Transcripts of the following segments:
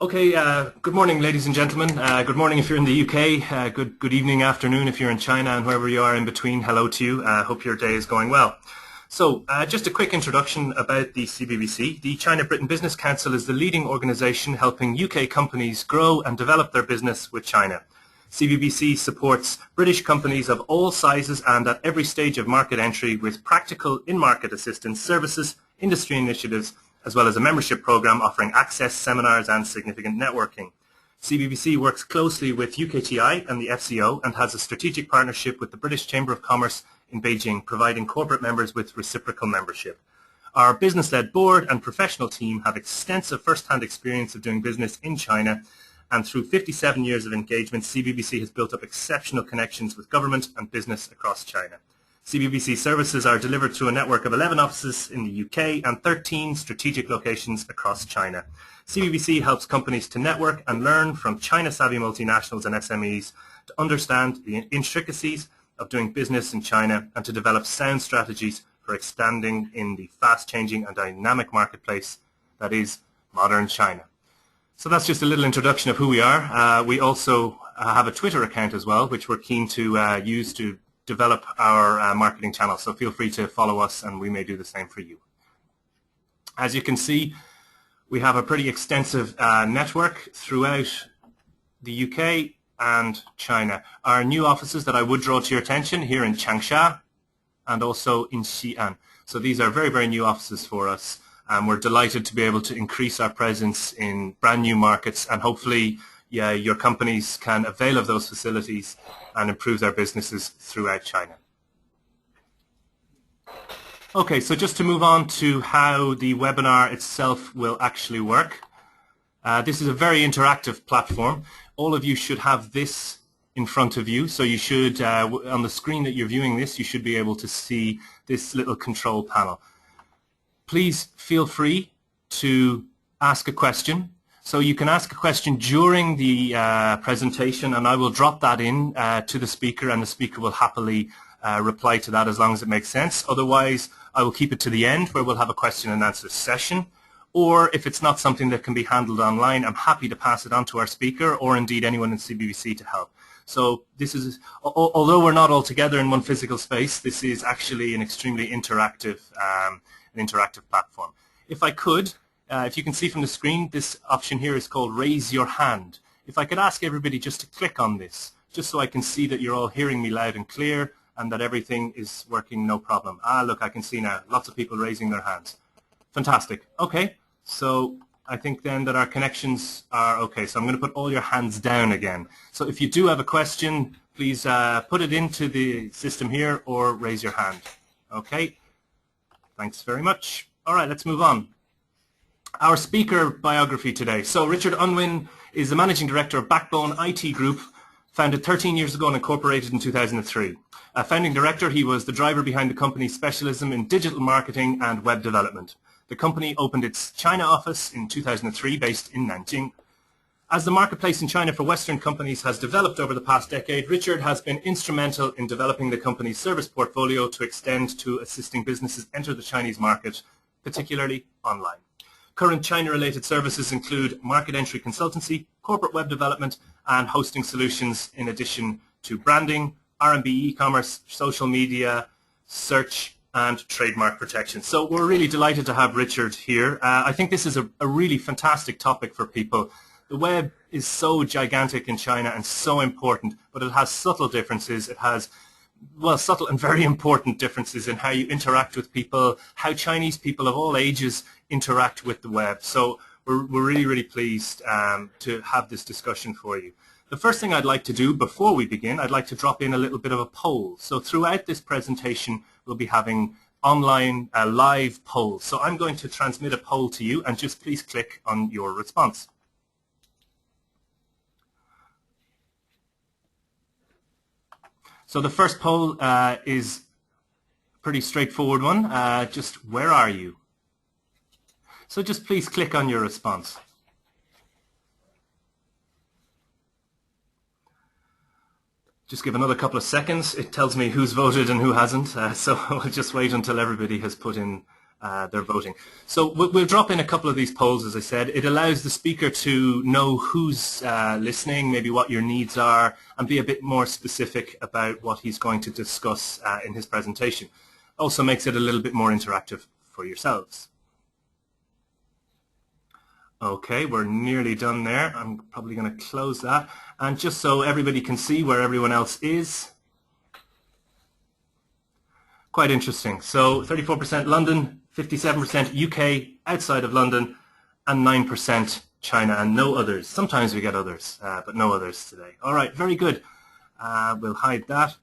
Okay, good morning, ladies and gentlemen. Good morning if you're in the UK. Good evening, afternoon if you're in China, and wherever you are in between. Hello to you. Hope your day is going well. So, just a quick introduction about the CBBC. The China-Britain Business Council is the leading organisation helping UK companies grow and develop their business with China. CBBC supports British companies of all sizes and at every stage of market entry with practical in-market assistance services, industry initiatives, as well as a membership program offering access, seminars and significant networking. CBBC works closely with UKTI and the FCO and has a strategic partnership with the British Chamber of Commerce in Beijing, providing corporate members with reciprocal membership. Our business-led board and professional team have extensive first-hand experience of doing business in China, and through 57 years of engagement, CBBC has built up exceptional connections with government and business across China. CBBC services are delivered through a network of 11 offices in the UK and 13 strategic locations across China. CBBC helps companies to network and learn from China-savvy multinationals and SMEs to understand the intricacies of doing business in China and to develop sound strategies for expanding in the fast-changing and dynamic marketplace that is modern China. So that's just a little introduction of who we are. We also have a Twitter account as well, which we're keen to use to develop our marketing channel. So feel free to follow us and we may do the same for you. As you can see, we have a pretty extensive network throughout the UK and China. Our new offices that I would draw to your attention here in Changsha and also in Xi'an. So these are very, very new offices for us. We're delighted to be able to increase our presence in brand new markets, and hopefully your companies can avail of those facilities and improve their businesses throughout China. Okay, so just to move on to how the webinar itself will actually work. This is a very interactive platform. All of you should have this in front of you, so you should, on the screen that you're viewing this, you should be able to see this little control panel. Please feel free to ask a question. So you can ask a question during the presentation, and I will drop that in to the speaker, and the speaker will happily reply to that as long as it makes sense. Otherwise, I will keep it to the end where we'll have a question and answer session. Or if it's not something that can be handled online, I'm happy to pass it on to our speaker or indeed anyone in CBBC to help. So this is, although we're not all together in one physical space, this is actually an extremely interactive platform. If I could, if you can see from the screen, this option here is called Raise Your Hand. If I could ask everybody just to click on this, just so I can see that you're all hearing me loud and clear and that everything is working no problem. Look, I can see now, lots of people raising their hands. Fantastic. Okay, so I think then that our connections are okay. So I'm going to put all your hands down again. So if you do have a question, please put it into the system here or raise your hand. Okay, thanks very much. All right, let's move on. Our speaker biography today. So Richard Unwin is the Managing Director of Backbone IT Group, founded 13 years ago and incorporated in 2003. A founding director, he was the driver behind the company's specialism in digital marketing and web development. The company opened its China office in 2003 based in Nanjing. As the marketplace in China for Western companies has developed over the past decade, Richard has been instrumental in developing the company's service portfolio to extend to assisting businesses enter the Chinese market, particularly online. Current China-related services include market entry consultancy, corporate web development, and hosting solutions, in addition to branding, R&B e-commerce, social media, search, and trademark protection. So we're really delighted to have Richard here. I think this is a really fantastic topic for people. The web is so gigantic in China and so important, but it has subtle differences. It has, well, subtle and very important differences in how you interact with people, how Chinese people of all ages interact with the web. So we're really, really pleased to have this discussion for you. The first thing I'd like to do before we begin, I'd like to drop in a little bit of a poll. So throughout this presentation, we'll be having online live polls. So I'm going to transmit a poll to you, and just please click on your response. So the first poll is a pretty straightforward one. Just where are you? So just please click on your response. Just give another couple of seconds. It tells me who's voted and who hasn't. So I'll just wait until everybody has put in their voting. So we'll drop in a couple of these polls, as I said. It allows the speaker to know who's listening, maybe what your needs are, and be a bit more specific about what he's going to discuss in his presentation. Also makes it a little bit more interactive for yourselves. Okay, we're nearly done there. I'm probably going to close that. And just so everybody can see where everyone else is, quite interesting. So 34% London, 57% UK outside of London, and 9% China, and no others. Sometimes we get others, but no others today. All right, very good. We'll hide that.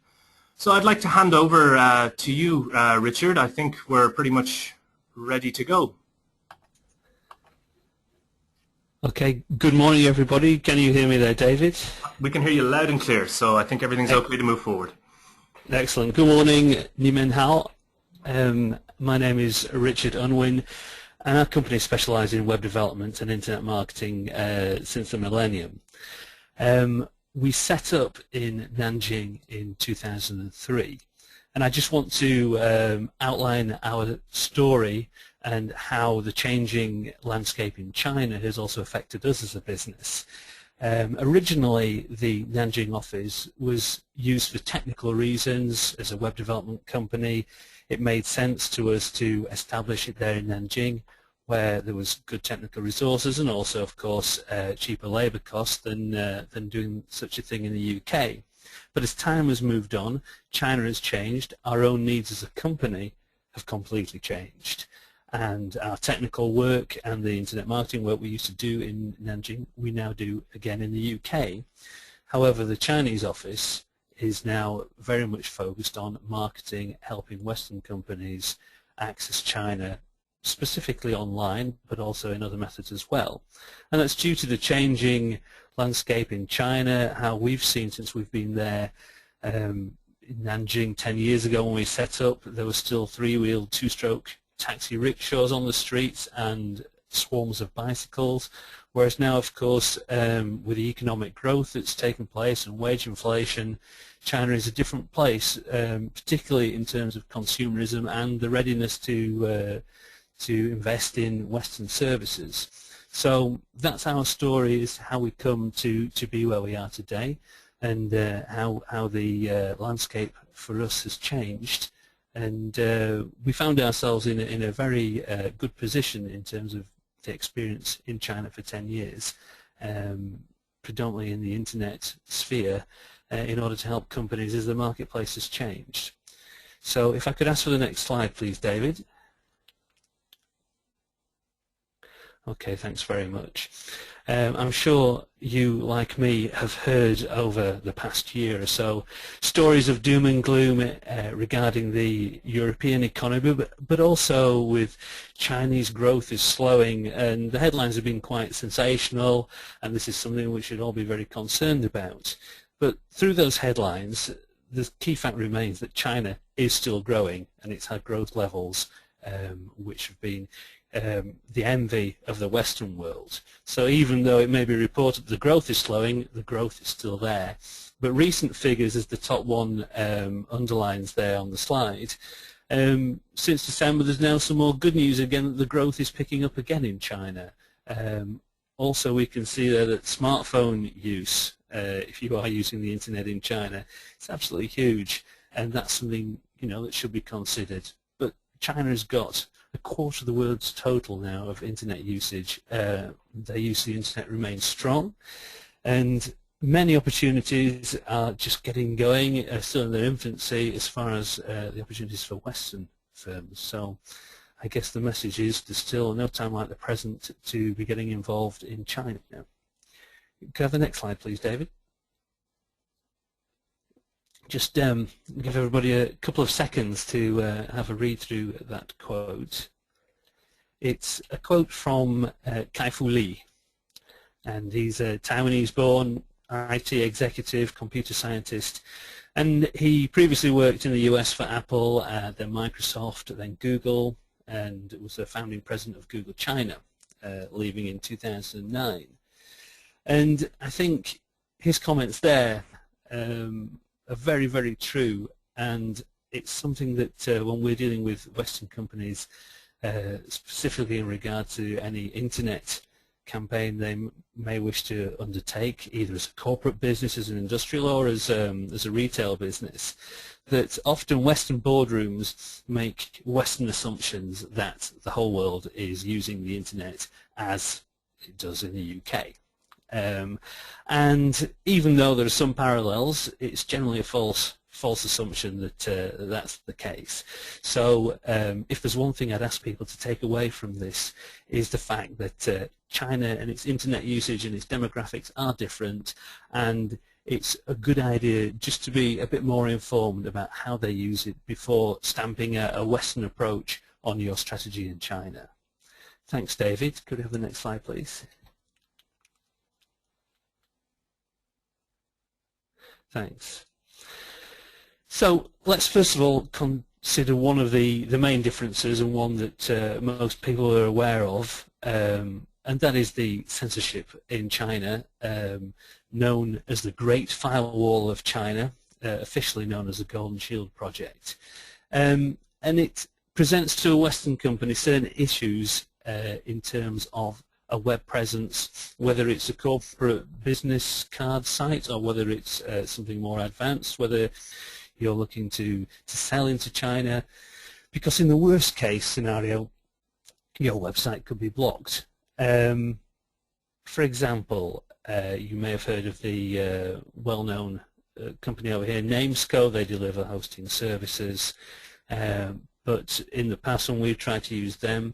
So I'd like to hand over to you, Richard. I think we're pretty much ready to go. Okay, good morning everybody. Can you hear me there, David? We can hear you loud and clear, so I think everything's okay to move forward. Excellent. Good morning, Ni Men Hao. My name is Richard Unwin, and our company specialises in web development and internet marketing since the millennium. We set up in Nanjing in 2003, and I just want to outline our story and how the changing landscape in China has also affected us as a business. Originally, the Nanjing office was used for technical reasons. As a web development company, it made sense to us to establish it there in Nanjing, where there was good technical resources and also, of course, cheaper labour costs than doing such a thing in the UK. But as time has moved on, China has changed. Our own needs as a company have completely changed. And our technical work and the internet marketing work we used to do in Nanjing, we now do again in the UK. However, the Chinese office is now very much focused on marketing, helping Western companies access China, specifically online, but also in other methods as well. And that's due to the changing landscape in China, how we've seen since we've been there. In Nanjing 10 years ago when we set up, there were still three-wheeled, two-stroke taxi rickshaws on the streets and swarms of bicycles, whereas now, of course, with the economic growth that's taken place and wage inflation, China is a different place, particularly in terms of consumerism and the readiness to invest in Western services. So that's our story, is how we come to be where we are today, and how the landscape for us has changed. And we found ourselves in a very good position in terms of the experience in China for 10 years, predominantly in the internet sphere, in order to help companies as the marketplace has changed. So if I could ask for the next slide, please, David. Okay, thanks very much. I'm sure you, like me, have heard over the past year or so stories of doom and gloom regarding the European economy, but also with Chinese growth is slowing, and the headlines have been quite sensational, and this is something we should all be very concerned about. But through those headlines, the key fact remains that China is still growing, and it's had growth levels which have been the envy of the Western world. So even though it may be reported the growth is slowing, the growth is still there. But recent figures, as the top one underlines there on the slide, since December there's now some more good news again that the growth is picking up again in China. Also we can see there that smartphone use, if you are using the internet in China, it's absolutely huge, and that's something, you know, that should be considered. But China has got a quarter of the world's total now of internet usage. Their use of the internet remains strong, and many opportunities are just getting going, still in their infancy as far as the opportunities for Western firms. So I guess the message is there's still no time like the present to be getting involved in China. Could I have the next slide, please, David? Just give everybody a couple of seconds to have a read through that quote. It's a quote from Kai-Fu Lee, and he's a Taiwanese-born IT executive, computer scientist, and he previously worked in the US for Apple, then Microsoft, then Google, and was the founding president of Google China, leaving in 2009. And I think his comments there are very, very true, and it's something that when we're dealing with Western companies, specifically in regard to any internet campaign they may wish to undertake, either as a corporate business, as an industrial, or as a retail business, that often Western boardrooms make Western assumptions that the whole world is using the internet as it does in the UK. And even though there are some parallels, it's generally a false assumption that that's the case. So if there's one thing I'd ask people to take away from this, is the fact that China and its internet usage and its demographics are different, and it's a good idea just to be a bit more informed about how they use it before stamping a Western approach on your strategy in China. Thanks, David. Could we have the next slide, please? Thanks. So let's first of all consider one of the main differences, and one that most people are aware of, and that is the censorship in China, known as the Great Firewall of China, officially known as the Golden Shield Project. And it presents to a Western company certain issues in terms of a web presence, whether it's a corporate business card site or whether it's something more advanced, whether you're looking to sell into China, because in the worst case scenario, your website could be blocked. For example, you may have heard of the well-known company over here, Namesco. They deliver hosting services, but in the past when we've tried to use them,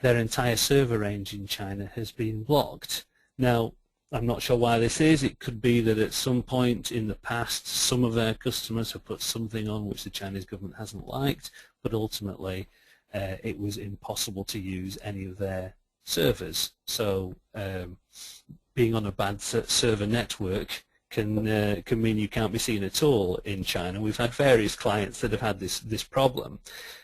their entire server range in China has been blocked. Now, I'm not sure why this is. It could be that at some point in the past, some of their customers have put something on which the Chinese government hasn't liked, but ultimately it was impossible to use any of their servers. So being on a bad server network can mean you can't be seen at all in China. We've had various clients that have had this problem,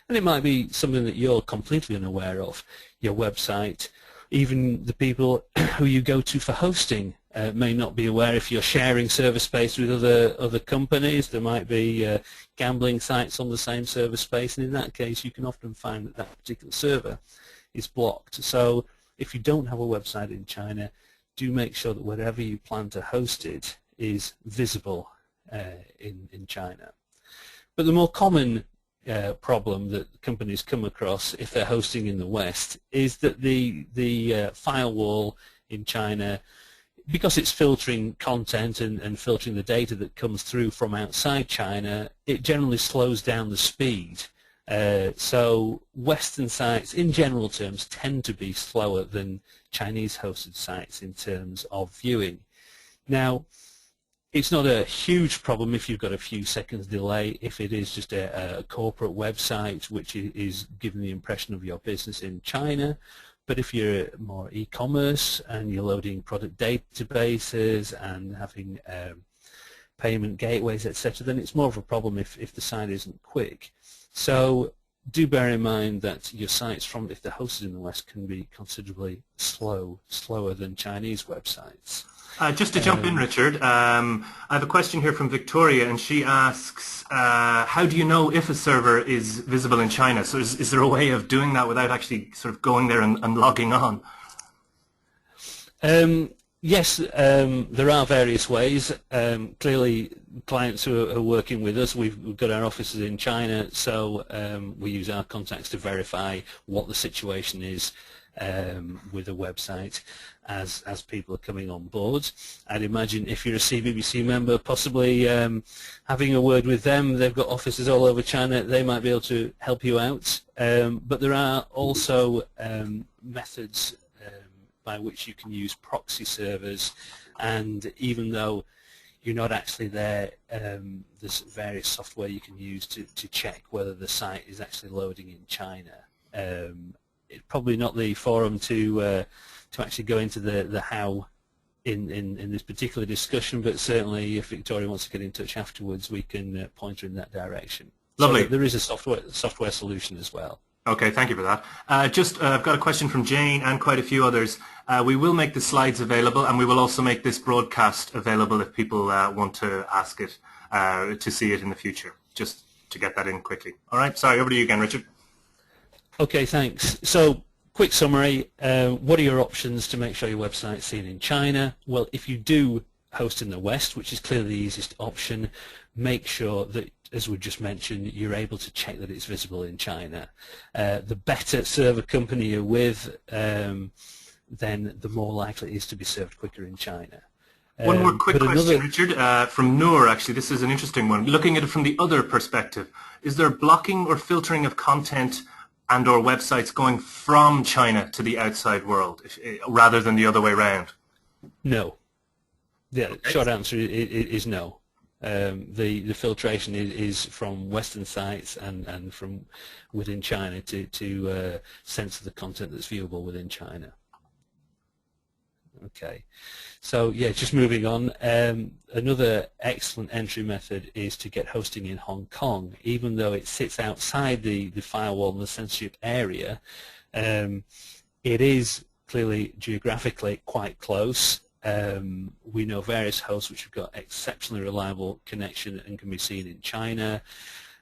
and it might be something that you're completely unaware of. Your website, even the people who you go to for hosting may not be aware. If you're sharing server space with other companies, there might be gambling sites on the same server space, and in that case you can often find that that particular server is blocked. So if you don't have a website in China, do make sure that wherever you plan to host it is visible in China. But the more common problem that companies come across if they're hosting in the West is that the firewall in China, because it's filtering content and filtering the data that comes through from outside China, it generally slows down the speed. So Western sites, in general terms, tend to be slower than Chinese hosted sites in terms of viewing. Now, it's not a huge problem if you've got a few seconds delay, if it is just a corporate website which is giving the impression of your business in China. But if you're more e-commerce and you're loading product databases and having payment gateways, etc., then it's more of a problem if the site isn't quick. So do bear in mind that your sites, if they're hosted in the West, can be considerably slower than Chinese websites. Just to jump in, Richard, I have a question here from Victoria, and she asks, how do you know if a server is visible in China? So is there a way of doing that without actually sort of going there and logging on? Yes, there are various ways. Clearly, clients who are working with us, we've got our offices in China, so we use our contacts to verify what the situation is with a website as people are coming on board. I'd imagine if you're a CBBC member, possibly having a word with them. They've got offices all over China. They might be able to help you out. But there are also methods by which you can use proxy servers, and even though you're not actually there, there's various software you can use to check whether the site is actually loading in China. It's probably not the forum to actually go into the how in this particular discussion, but certainly if Victoria wants to get in touch afterwards, we can point her in that direction. Lovely. So there is a software solution as well. Okay, thank you for that. I've got a question from Jane and quite a few others. We will make the slides available, and we will also make this broadcast available if people want to ask it, to see it in the future, just to get that in quickly. All right, sorry, over to you again, Richard. Okay, thanks. So, quick summary, what are your options to make sure your website's seen in China? Well, if you do host in the West, which is clearly the easiest option, make sure that, as we just mentioned, you're able to check that it's visible in China. The better server company you're with, then the more likely it is to be served quicker in China. One more quick question, Richard, from Noor, actually. This is an interesting one. Looking at it from the other perspective, is there blocking or filtering of content and or websites going from China to the outside world, rather than the other way around? No. The Okay. short answer is no. The filtration is from Western sites and from within China to censor the content that's viewable within China. Okay, so yeah, just moving on. Another excellent entry method is to get hosting in Hong Kong. Even though it sits outside the firewall and the censorship area, it is clearly geographically quite close. We know various hosts which have got exceptionally reliable connection and can be seen in China.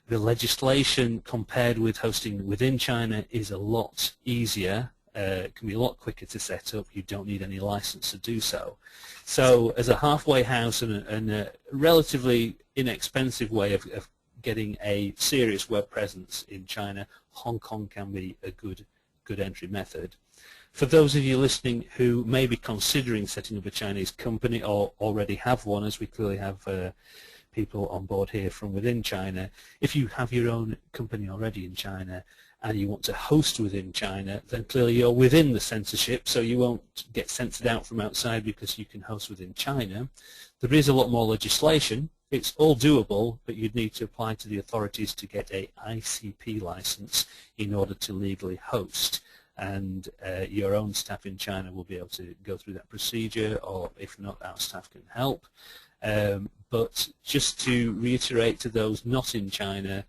The legislation compared with hosting within China is a lot easier. It can be a lot quicker to set up. You don't need any license to do so. So as a halfway house and a relatively inexpensive way of getting a serious web presence in China, Hong Kong can be a good entry method. For those of you listening who may be considering setting up a Chinese company or already have one, as we clearly have people on board here from within China, if you have your own company already in China and you want to host within China, then clearly you're within the censorship, so you won't get censored out from outside because you can host within China. There is a lot more legislation. It's all doable, but you'd need to apply to the authorities to get a ICP license in order to legally host. And your own staff in China will be able to go through that procedure, or if not, our staff can help. But just to reiterate to those not in China,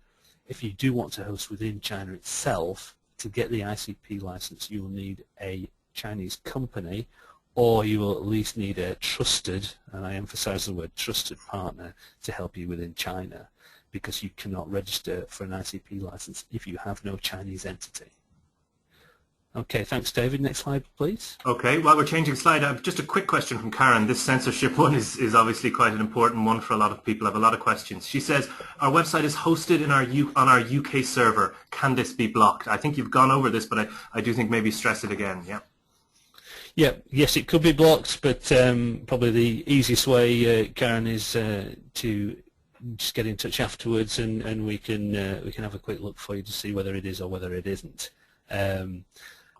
if you do want to host within China itself, to get the ICP license you will need a Chinese company, or you will at least need a trusted, and I emphasize the word trusted, partner to help you within China, because you cannot register for an ICP license if you have no Chinese entity. Okay, thanks David. Next slide please. Okay, while we're changing slide, just a quick question from Karen. This censorship one is obviously quite an important one for a lot of people. I have a lot of questions. She says, our website is hosted in on our UK server. Can this be blocked? I think you've gone over this, but I do think maybe stress it again. Yeah. Yeah, yes, it could be blocked, but probably the easiest way, Karen, is to just get in touch afterwards, and we can have a quick look for you to see whether it is or whether it isn't.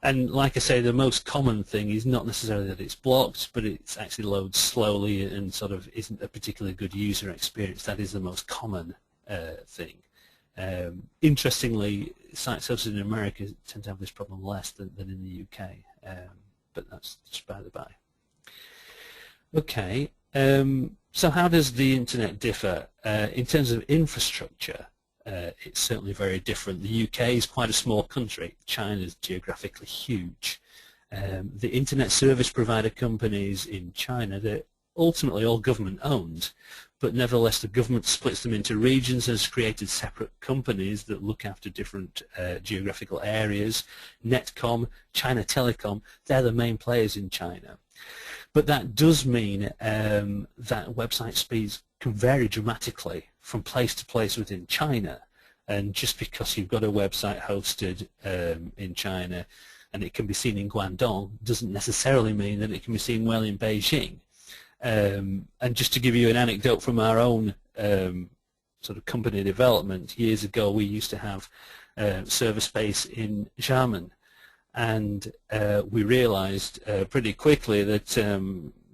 And like I say, the most common thing is not necessarily that it's blocked, but it actually loads slowly and sort of isn't a particularly good user experience. That is the most common thing. Interestingly, sites hosted in America tend to have this problem less than in the UK, but that's just by the by. Okay, so how does the internet differ? In terms of infrastructure, it's certainly very different. The UK is quite a small country. China is geographically huge. The internet service provider companies in China, they're ultimately all government owned, but nevertheless the government splits them into regions and has created separate companies that look after different geographical areas. Netcom, China Telecom, they're the main players in China. But that does mean that website speeds can vary dramatically from place to place within China, and just because you've got a website hosted in China and it can be seen in Guangdong doesn't necessarily mean that it can be seen well in Beijing. And just to give you an anecdote from our own sort of company development, years ago we used to have server space in Xiamen, and we realized pretty quickly that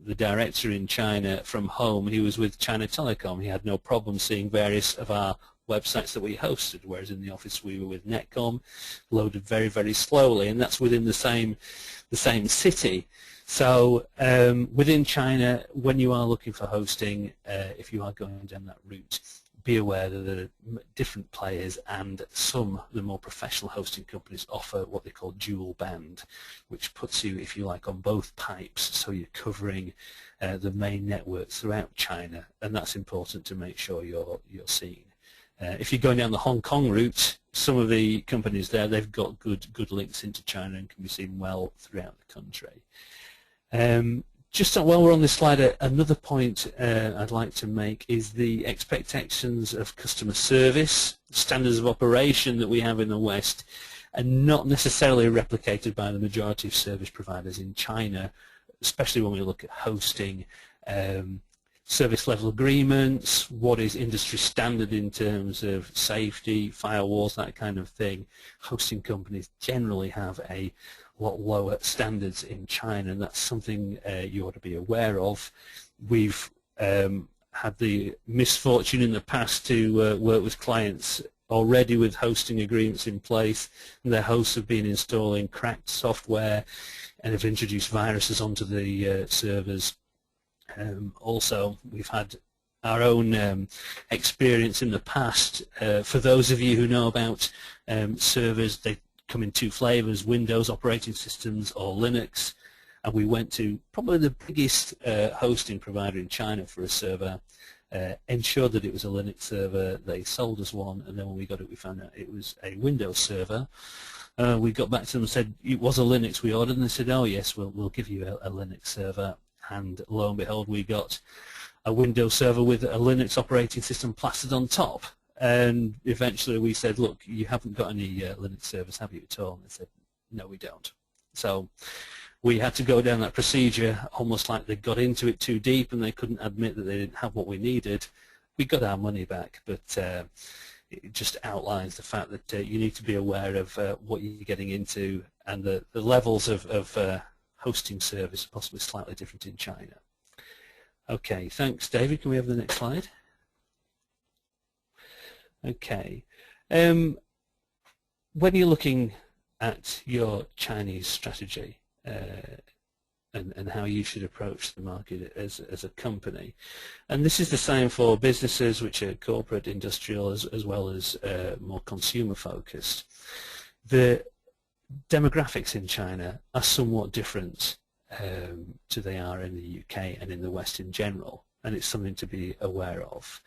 the director in China from home, he was with China Telecom. He had no problem seeing various of our websites that we hosted, whereas in the office we were with Netcom, loaded very, very slowly, and that's within the same city. So within China, when you are looking for hosting, if you are going down that route, be aware that there are different players, and some of the more professional hosting companies offer what they call dual band, which puts you, if you like, on both pipes, so you're covering the main networks throughout China, and that's important to make sure you're seen. If you're going down the Hong Kong route, some of the companies there, they've got good links into China and can be seen well throughout the country. Just while we're on this slide, another point I'd like to make is the expectations of customer service, standards of operation that we have in the West, are not necessarily replicated by the majority of service providers in China, especially when we look at hosting, service level agreements, what is industry standard in terms of safety, firewalls, that kind of thing. Hosting companies generally have a lot lower standards in China, and that's something you ought to be aware of. We've had the misfortune in the past to work with clients already with hosting agreements in place, and their hosts have been installing cracked software and have introduced viruses onto the servers. Also, we've had our own experience in the past. For those of you who know about servers, they come in two flavors, Windows operating systems or Linux, and we went to probably the biggest hosting provider in China for a server, ensured that it was a Linux server, they sold us one, and then when we got it we found out it was a Windows server. We got back to them and said it was a Linux we ordered, and they said, oh yes, we'll give you a Linux server, and lo and behold we got a Windows server with a Linux operating system plastered on top. And eventually we said, look, you haven't got any Linux servers, have you at all? And they said, no, we don't. So we had to go down that procedure, almost like they got into it too deep and they couldn't admit that they didn't have what we needed. We got our money back, but it just outlines the fact that you need to be aware of what you're getting into, and the levels of hosting service are possibly slightly different in China. Okay, thanks, David. Can we have the next slide? Okay. When you're looking at your Chinese strategy and how you should approach the market as a company, and this is the same for businesses which are corporate, industrial, as well as more consumer focused, the demographics in China are somewhat different to they are in the UK and in the West in general, and it's something to be aware of.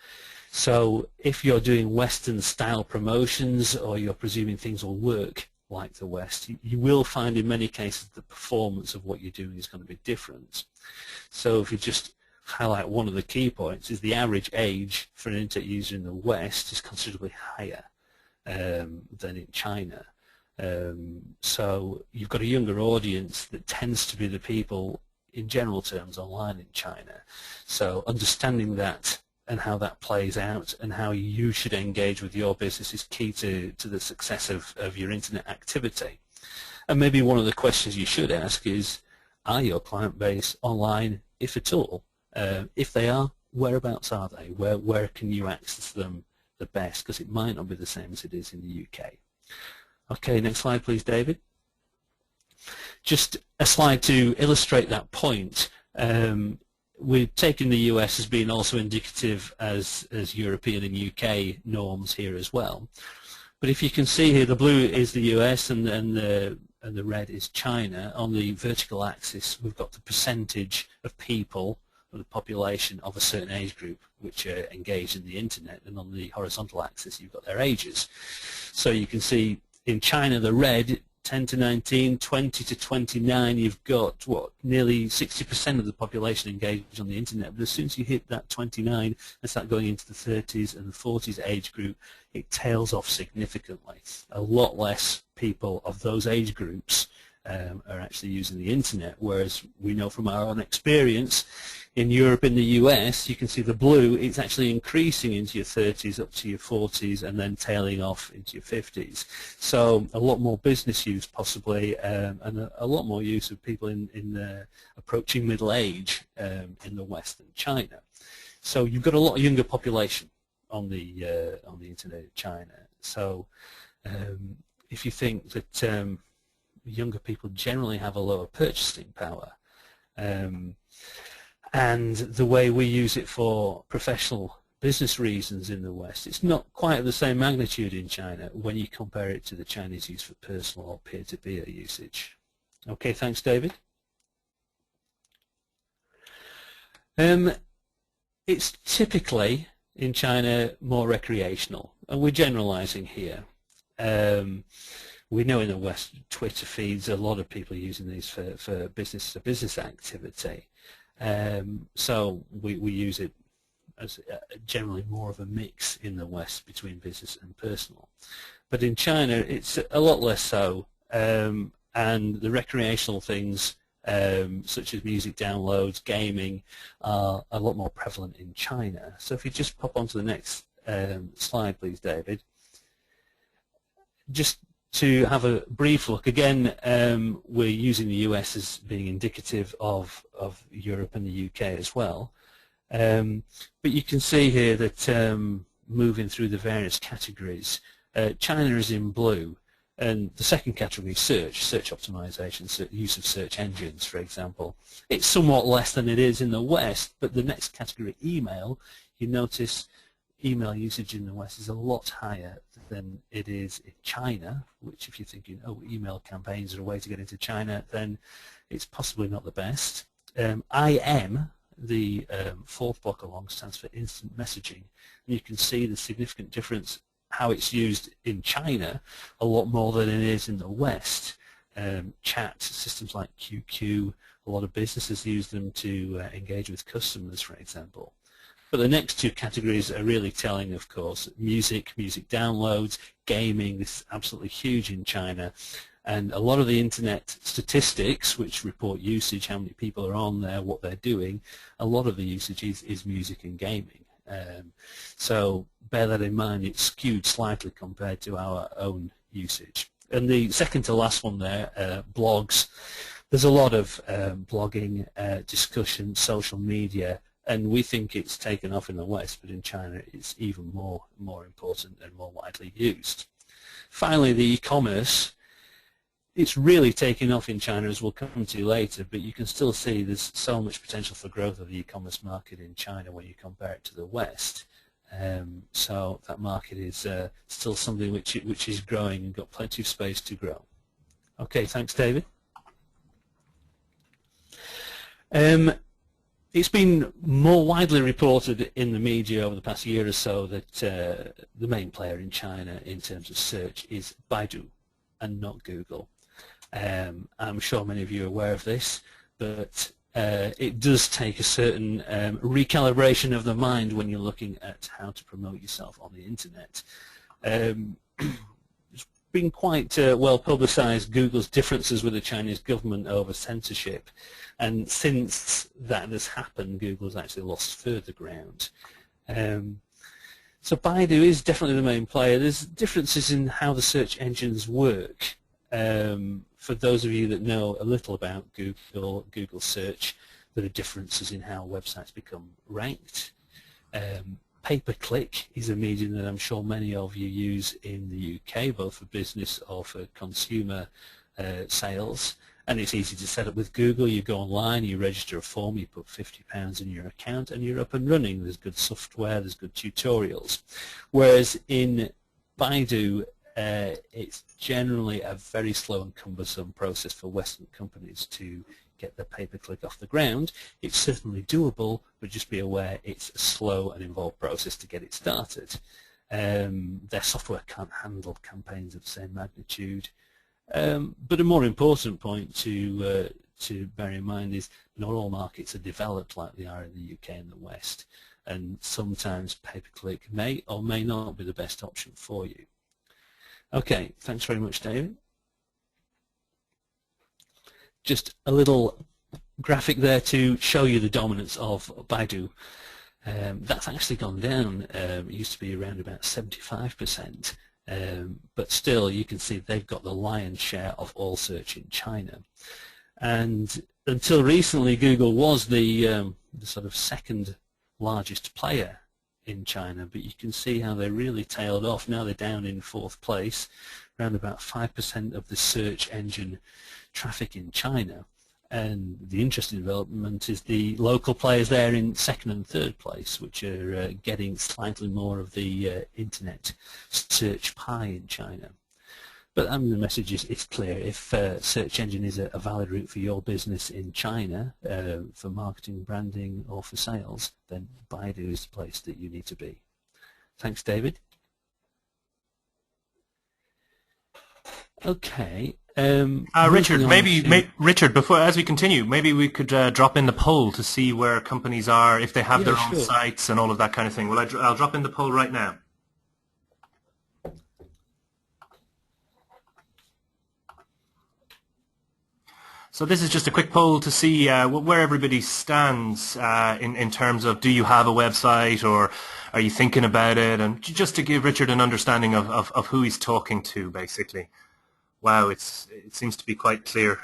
So if you're doing Western style promotions, or you're presuming things will work like the West, you will find in many cases the performance of what you're doing is going to be different. So if you just highlight one of the key points, is the average age for an internet user in the West is considerably higher than in China. So you've got a younger audience that tends to be the people in general terms online in China. So understanding that and how that plays out and how you should engage with your business is key to the success of your internet activity. And maybe one of the questions you should ask is, are your client base online, if at all? If they are, whereabouts are they? Where can you access them the best? Because it might not be the same as it is in the UK. Okay, next slide please, David. Just a slide to illustrate that point. We've taken the US as being also indicative as European and UK norms here as well. But if you can see here, the blue is the US and the red is China. On the vertical axis, we've got the percentage of people, or the population of a certain age group which are engaged in the internet, and on the horizontal axis you've got their ages. So you can see in China the red, 10 to 19, 20 to 29, you've got, what, nearly 60% of the population engaged on the internet. But as soon as you hit that 29 and start going into the 30s and the 40s age group, it tails off significantly. A lot less people of those age groups are actually using the internet, whereas we know from our own experience in Europe and the US, you can see the blue, it's actually increasing into your 30s up to your 40s and then tailing off into your 50s. So a lot more business use possibly, and a lot more use of people in approaching middle age in the West and China. So you've got a lot of younger population on the internet in China. So if you think that younger people generally have a lower purchasing power, and the way we use it for professional business reasons in the West, it's not quite of the same magnitude in China when you compare it to the Chinese use for personal or peer-to-peer usage. Okay, thanks, David. It's typically in China more recreational, and we're generalizing here. We know in the West, Twitter feeds, a lot of people using these for business-to-business activity. So we use it as generally more of a mix in the West between business and personal. But in China, it's a lot less so, and the recreational things, such as music downloads, gaming, are a lot more prevalent in China. So if you just pop onto the next slide, please, David. Just to have a brief look, again, we're using the US as being indicative of Europe and the UK as well. But you can see here that moving through the various categories, China is in blue, and the second category, search optimization, use of search engines, for example. It's somewhat less than it is in the West, but the next category, email, you notice email usage in the West is a lot higher than it is in China, which if you're thinking, oh, email campaigns are a way to get into China, then it's possibly not the best. IM, the fourth block along, stands for instant messaging, and you can see the significant difference how it's used in China, a lot more than it is in the West. Chat systems like QQ, a lot of businesses use them to engage with customers, for example. But the next two categories are really telling, of course. Music downloads, gaming, this is absolutely huge in China. And a lot of the internet statistics, which report usage, how many people are on there, what they're doing, a lot of the usage is music and gaming. So bear that in mind, it's skewed slightly compared to our own usage. And the second to last one there, blogs. There's a lot of blogging, discussion, social media, and we think it's taken off in the West, but in China it's even more important and more widely used. Finally, the e-commerce. It's really taken off in China, as we'll come to later, but you can still see there's so much potential for growth of the e-commerce market in China when you compare it to the West. So that market is still something which is growing and got plenty of space to grow. Okay, thanks, David. It's been more widely reported in the media over the past year or so that the main player in China in terms of search is Baidu and not Google. I'm sure many of you are aware of this, but it does take a certain recalibration of the mind when you're looking at how to promote yourself on the internet. It's been quite well publicized, Google's differences with the Chinese government over censorship, and since that has happened, Google's actually lost further ground. So Baidu is definitely the main player. There's differences in how the search engines work. For those of you that know a little about Google search, there are differences in how websites become ranked. Pay-per-click is a medium that I'm sure many of you use in the UK, both for business or for consumer sales. And it's easy to set up with Google. You go online, you register a form, you put £50 in your account, and you're up and running. There's good software, there's good tutorials. Whereas in Baidu, it's generally a very slow and cumbersome process for Western companies to get the pay-per-click off the ground. It's certainly doable, but just be aware it's a slow and involved process to get it started. Their software can't handle campaigns of the same magnitude. But a more important point to bear in mind is not all markets are developed like they are in the UK and the West, and sometimes pay-per-click may or may not be the best option for you. Okay, thanks very much, David. Just a little graphic there to show you the dominance of Baidu. That's actually gone down. It used to be around about 75%, but still you can see they've got the lion's share of all search in China. And until recently, Google was the sort of second largest player in China, but you can see how they really tailed off. Now they're down in fourth place, around about 5% of the search engine traffic in China. And the interesting development is the local players there in second and third place, which are getting slightly more of the internet search pie in China. But the message is clear. If search engine is a valid route for your business in China, for marketing, branding, or for sales, then Baidu is the place that you need to be. Thanks, David. Okay. Richard, Moving on to Richard, before as we continue, maybe we could drop in the poll to see where companies are, if they have yeah, their own sure. sites and all of that kind of thing. Well, I'll drop in the poll right now. So this is just a quick poll to see where everybody stands in terms of, do you have a website, or are you thinking about it, and just to give Richard an understanding of who he's talking to, basically. Wow, it seems to be quite clear.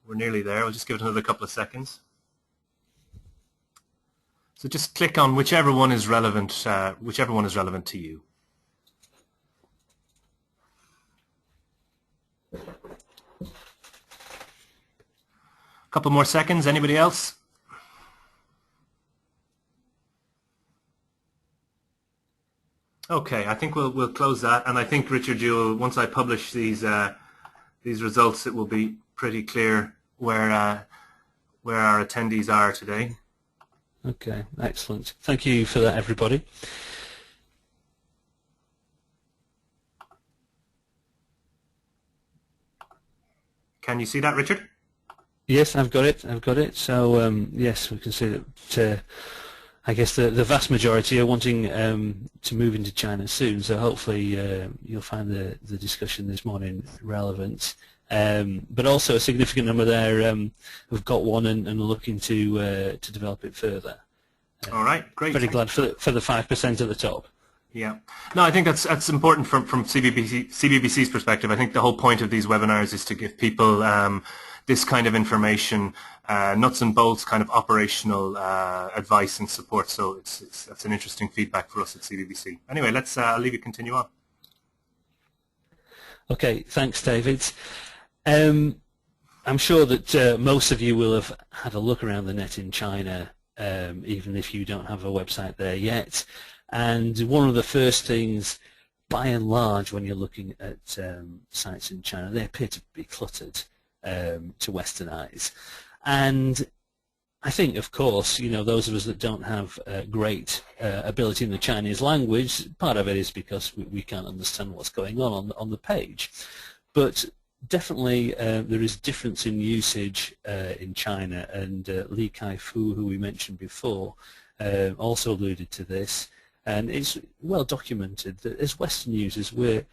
We're nearly there. I'll just give it another couple of seconds. So just click on whichever one is relevant to you. A couple more seconds. Anybody else? Okay, I think we'll close that, and I think, Richard, once I publish these results, it will be pretty clear where our attendees are today. Okay, excellent. Thank you for that, everybody. Can you see that, Richard? Yes, I've got it. I've got it. So yes, we can see that. I guess the vast majority are wanting to move into China soon. So hopefully you'll find the discussion this morning relevant. But also a significant number there who've got one and are looking to develop it further. All right, great. Very glad for the 5% at the top. Yeah. No, I think that's important from CBBC's perspective. I think the whole point of these webinars is to give people this kind of information, nuts and bolts kind of operational advice and support. So that's an interesting feedback for us at CBBC. Anyway, I'll leave you continue on. Okay, thanks, David. I'm sure that most of you will have had a look around the net in China, even if you don't have a website there yet. And one of the first things, by and large, when you're looking at sites in China, they appear to be cluttered to Western eyes. And I think, of course, those of us that don't have great ability in the Chinese language, part of it is because we can't understand what's going on the page. But definitely there is difference in usage in China, and Li Kai-fu, who we mentioned before, also alluded to this. And it's well documented that as Western users, we're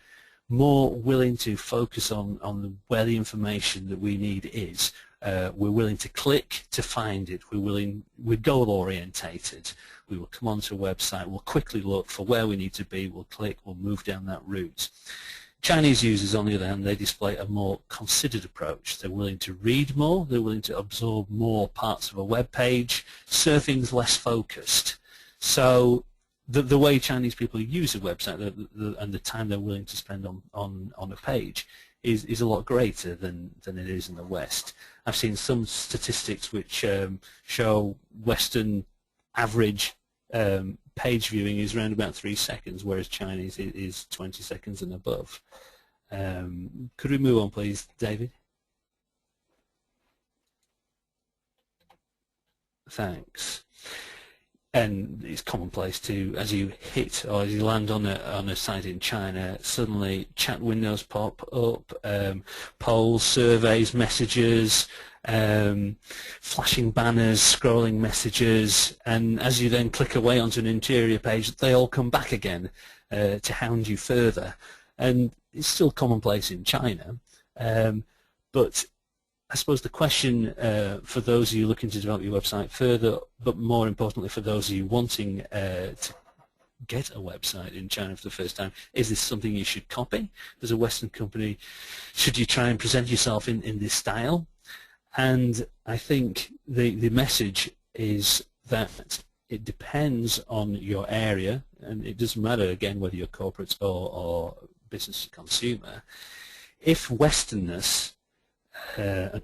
more willing to focus on where the information that we need is. We're willing to click to find it. We're goal orientated. We will come onto a website, we'll quickly look for where we need to be, we'll click, we'll move down that route. Chinese users, on the other hand, they display a more considered approach. They're willing to read more, they're willing to absorb more parts of a web page, surfing's less focused. So the way Chinese people use a website and the time they're willing to spend on a page is a lot greater than it is in the West. I've seen some statistics which show Western average page viewing is around about 3 seconds, whereas Chinese is 20 seconds and above. Could we move on, please, David? Thanks. And it's commonplace to, as you hit or as you land on a site in China, suddenly chat windows pop up, polls, surveys, messages, flashing banners, scrolling messages, and as you then click away onto an interior page, they all come back again to hound you further. And it's still commonplace in China, but I suppose the question for those of you looking to develop your website further, but more importantly for those of you wanting to get a website in China for the first time, is this something you should copy? As a Western company, should you try and present yourself in this style? And I think the message is that it depends on your area, and it doesn't matter, again, whether you're corporate or business to consumer. If Westernness,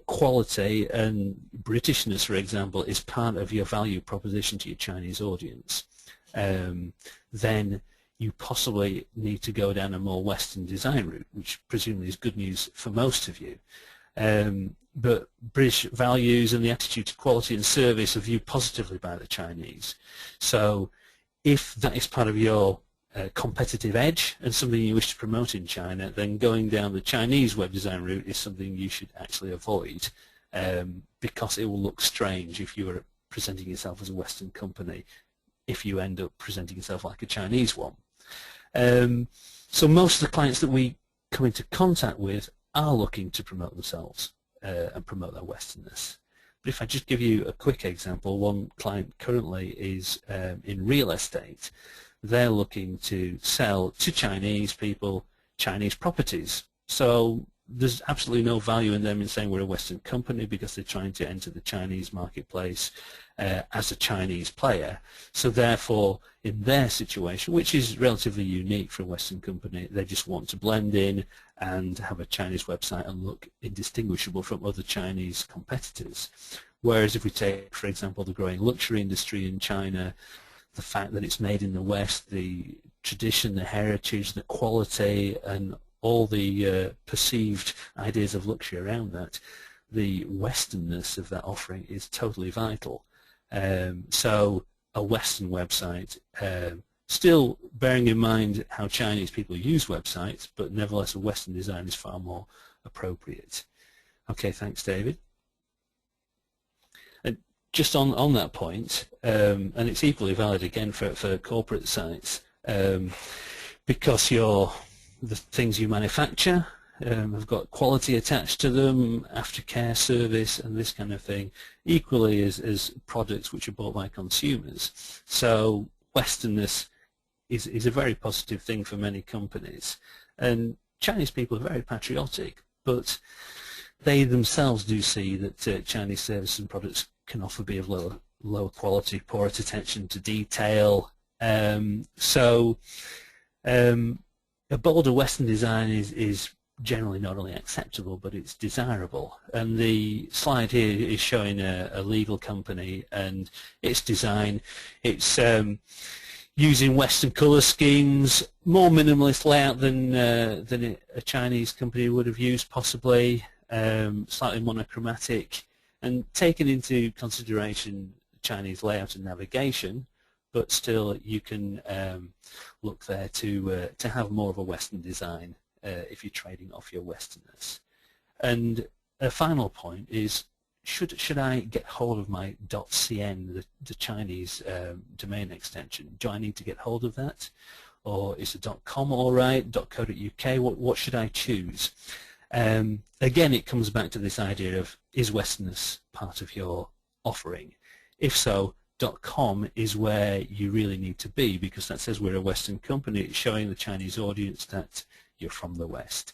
quality and Britishness, for example, is part of your value proposition to your Chinese audience, then you possibly need to go down a more Western design route, which presumably is good news for most of you. But British values and the attitude to quality and service are viewed positively by the Chinese. So if that is part of your competitive edge and something you wish to promote in China, then going down the Chinese web design route is something you should actually avoid, because it will look strange if you are presenting yourself as a Western company if you end up presenting yourself like a Chinese one. So most of the clients that we come into contact with are looking to promote themselves and promote their Westernness. But if I just give you a quick example, one client currently is in real estate. They're looking to sell to Chinese people Chinese properties. So there's absolutely no value in them in saying we're a Western company, because they're trying to enter the Chinese marketplace as a Chinese player. So therefore, in their situation, which is relatively unique for a Western company, they just want to blend in and have a Chinese website and look indistinguishable from other Chinese competitors. Whereas if we take, for example, the growing luxury industry in China, the fact that it's made in the West, the tradition, the heritage, the quality, and all the perceived ideas of luxury around that, the Westernness of that offering is totally vital. So a Western website, still bearing in mind how Chinese people use websites, but nevertheless a Western design is far more appropriate. Okay, thanks, David. And just on that point, and it's equally valid again for corporate sites, because the things you manufacture have got quality attached to them, aftercare service and this kind of thing, equally as products which are bought by consumers. So Westernness is a very positive thing for many companies. And Chinese people are very patriotic, but they themselves do see that Chinese services and products can often be of lower quality, poor at attention to detail. A bolder Western design is generally not only acceptable, but it's desirable. And the slide here is showing a legal company and its design. It's using Western color schemes, more minimalist layout than a Chinese company would have used possibly, slightly monochromatic, and taking into consideration Chinese layout and navigation, but still you can look there to have more of a Western design if you're trading off your Westernness. And a final point is, should I get hold of my .cn, the Chinese domain extension? Do I need to get hold of that? Or is the .com all right, .co.uk? What should I choose? Again, it comes back to this idea of, is Westernness part of your offering? If so, .com is where you really need to be, because that says we're a Western company. It's showing the Chinese audience that you're from the West.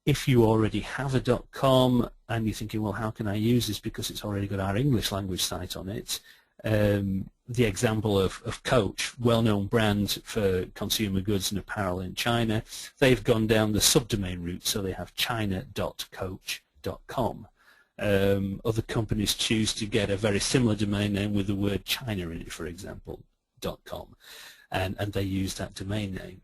If you already have a .com and you're thinking, well, how can I use this because it's already got our English language site on it, the example of Coach, well-known brand for consumer goods and apparel in China, they've gone down the subdomain route, so they have china.coach.com. Other companies choose to get a very similar domain name with the word China in it, for example, .com, and they use that domain name.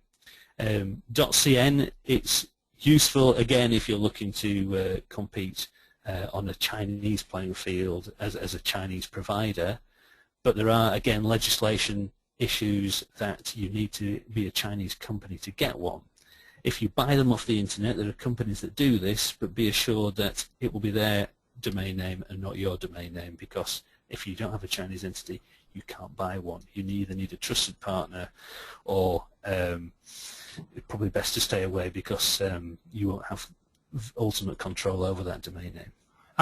.cn, it's useful again if you're looking to compete on a Chinese playing field as a Chinese provider, but there are again legislation issues that you need to be a Chinese company to get one. If you buy them off the internet, there are companies that do this, but be assured that it will be their domain name and not your domain name, because if you don't have a Chinese entity, you can't buy one. You either need a trusted partner, or it's probably best to stay away, because you won't have ultimate control over that domain name.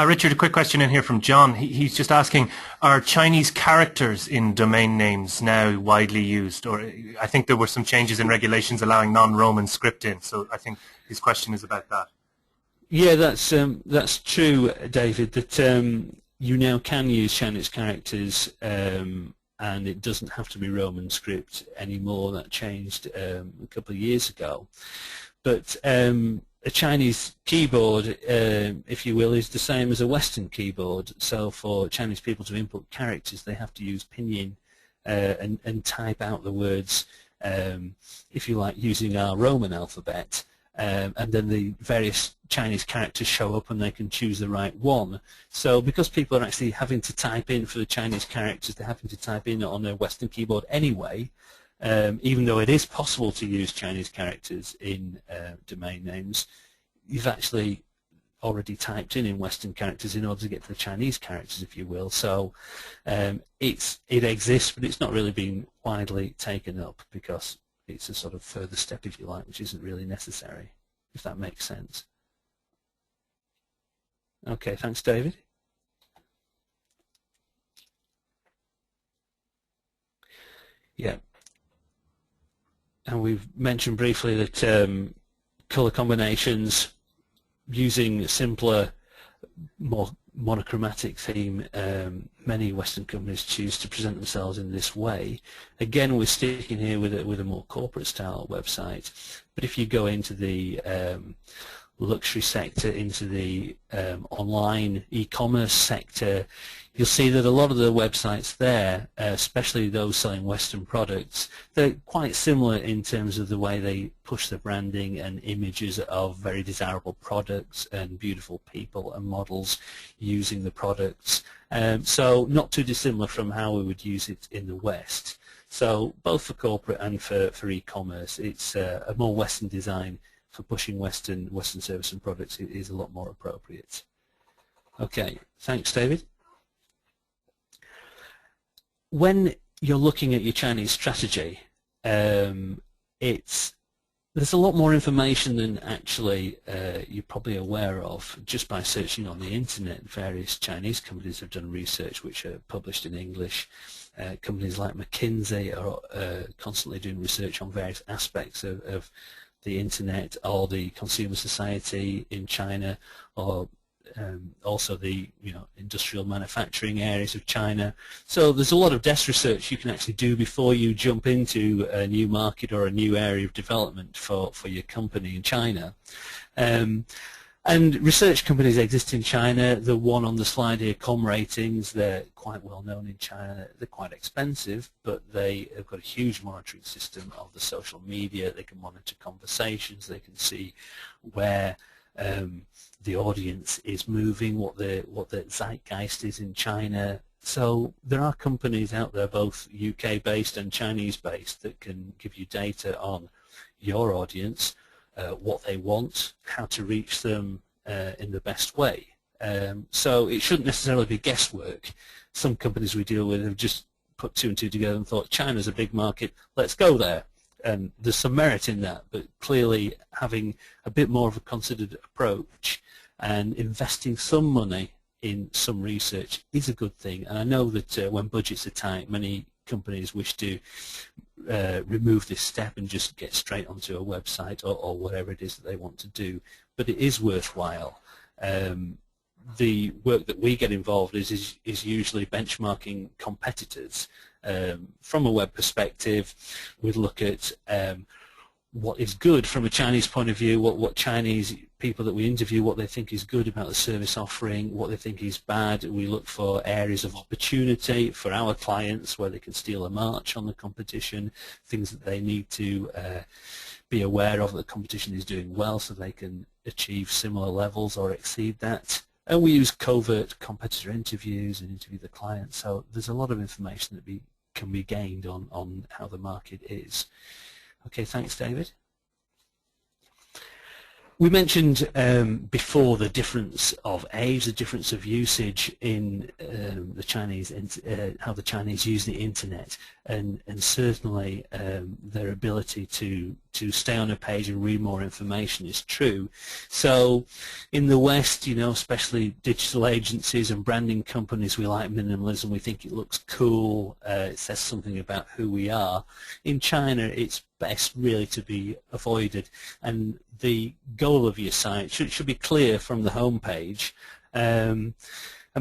Richard, a quick question in here from John. He's just asking, are Chinese characters in domain names now widely used? Or I think there were some changes in regulations allowing non-Roman script in, so I think his question is about that. Yeah, that's true, David, that you now can use Chinese characters, and it doesn't have to be Roman script anymore. That changed a couple of years ago. But a Chinese keyboard, if you will, is the same as a Western keyboard. So for Chinese people to input characters, they have to use pinyin and type out the words, if you like, using our Roman alphabet. And then the various Chinese characters show up and they can choose the right one. So because people are actually having to type in for the Chinese characters, they're having to type in on a Western keyboard anyway, Even though it is possible to use Chinese characters in domain names, you've actually already typed in Western characters in order to get to the Chinese characters, if you will. So it exists, but it's not really being widely taken up because it's a sort of further step, if you like, which isn't really necessary, if that makes sense. Okay, thanks, David. Yeah. And we've mentioned briefly that color combinations using a simpler, more monochromatic theme, many Western companies choose to present themselves in this way. Again, we're sticking here with a more corporate style website, but if you go into the luxury sector, into the online e-commerce sector, you'll see that a lot of the websites there, especially those selling Western products, they're quite similar in terms of the way they push the branding and images of very desirable products and beautiful people and models using the products. So not too dissimilar from how we would use it in the West. So both for corporate and for e-commerce, it's a more Western design for pushing Western service and products is a lot more appropriate. Okay, thanks, David. When you're looking at your Chinese strategy, there's a lot more information than actually you're probably aware of just by searching on the internet. Various Chinese companies have done research which are published in English. Companies like McKinsey are constantly doing research on various aspects of the internet or the consumer society in China, or also the industrial manufacturing areas of China. So there's a lot of desk research you can actually do before you jump into a new market or a new area of development for your company in China. And research companies exist in China. The one on the slide here, ComRatings, they're quite well known in China. They're quite expensive, but they have got a huge monitoring system of the social media. They can monitor conversations. They can see where the audience is moving, what the zeitgeist is in China. So there are companies out there, both UK-based and Chinese-based, that can give you data on your audience, what they want, how to reach them in the best way. So it shouldn't necessarily be guesswork. Some companies we deal with have just put two and two together and thought, China's a big market, let's go there. And there's some merit in that, but clearly having a bit more of a considered approach and investing some money in some research is a good thing. And I know that when budgets are tight, many companies wish to remove this step and just get straight onto a website or whatever it is that they want to do, but it is worthwhile. The work that we get involved is usually benchmarking competitors. From a web perspective, we'd look at what is good from a Chinese point of view, what Chinese people that we interview, what they think is good about the service offering, what they think is bad. We look for areas of opportunity for our clients where they can steal a march on the competition, things that they need to be aware of that the competition is doing well so they can achieve similar levels or exceed that. And we use covert competitor interviews and interview the client. So there's a lot of information that can be gained on how the market is. Okay, thanks, David. We mentioned before the difference of age, the difference of usage in the Chinese, how the Chinese use the internet, and certainly their ability to stay on a page and read more information is true. So in the West, especially digital agencies and branding companies, we like minimalism. We think it looks cool. It says something about who we are. In China, it's best really to be avoided, and the goal of your site should be clear from the home page, and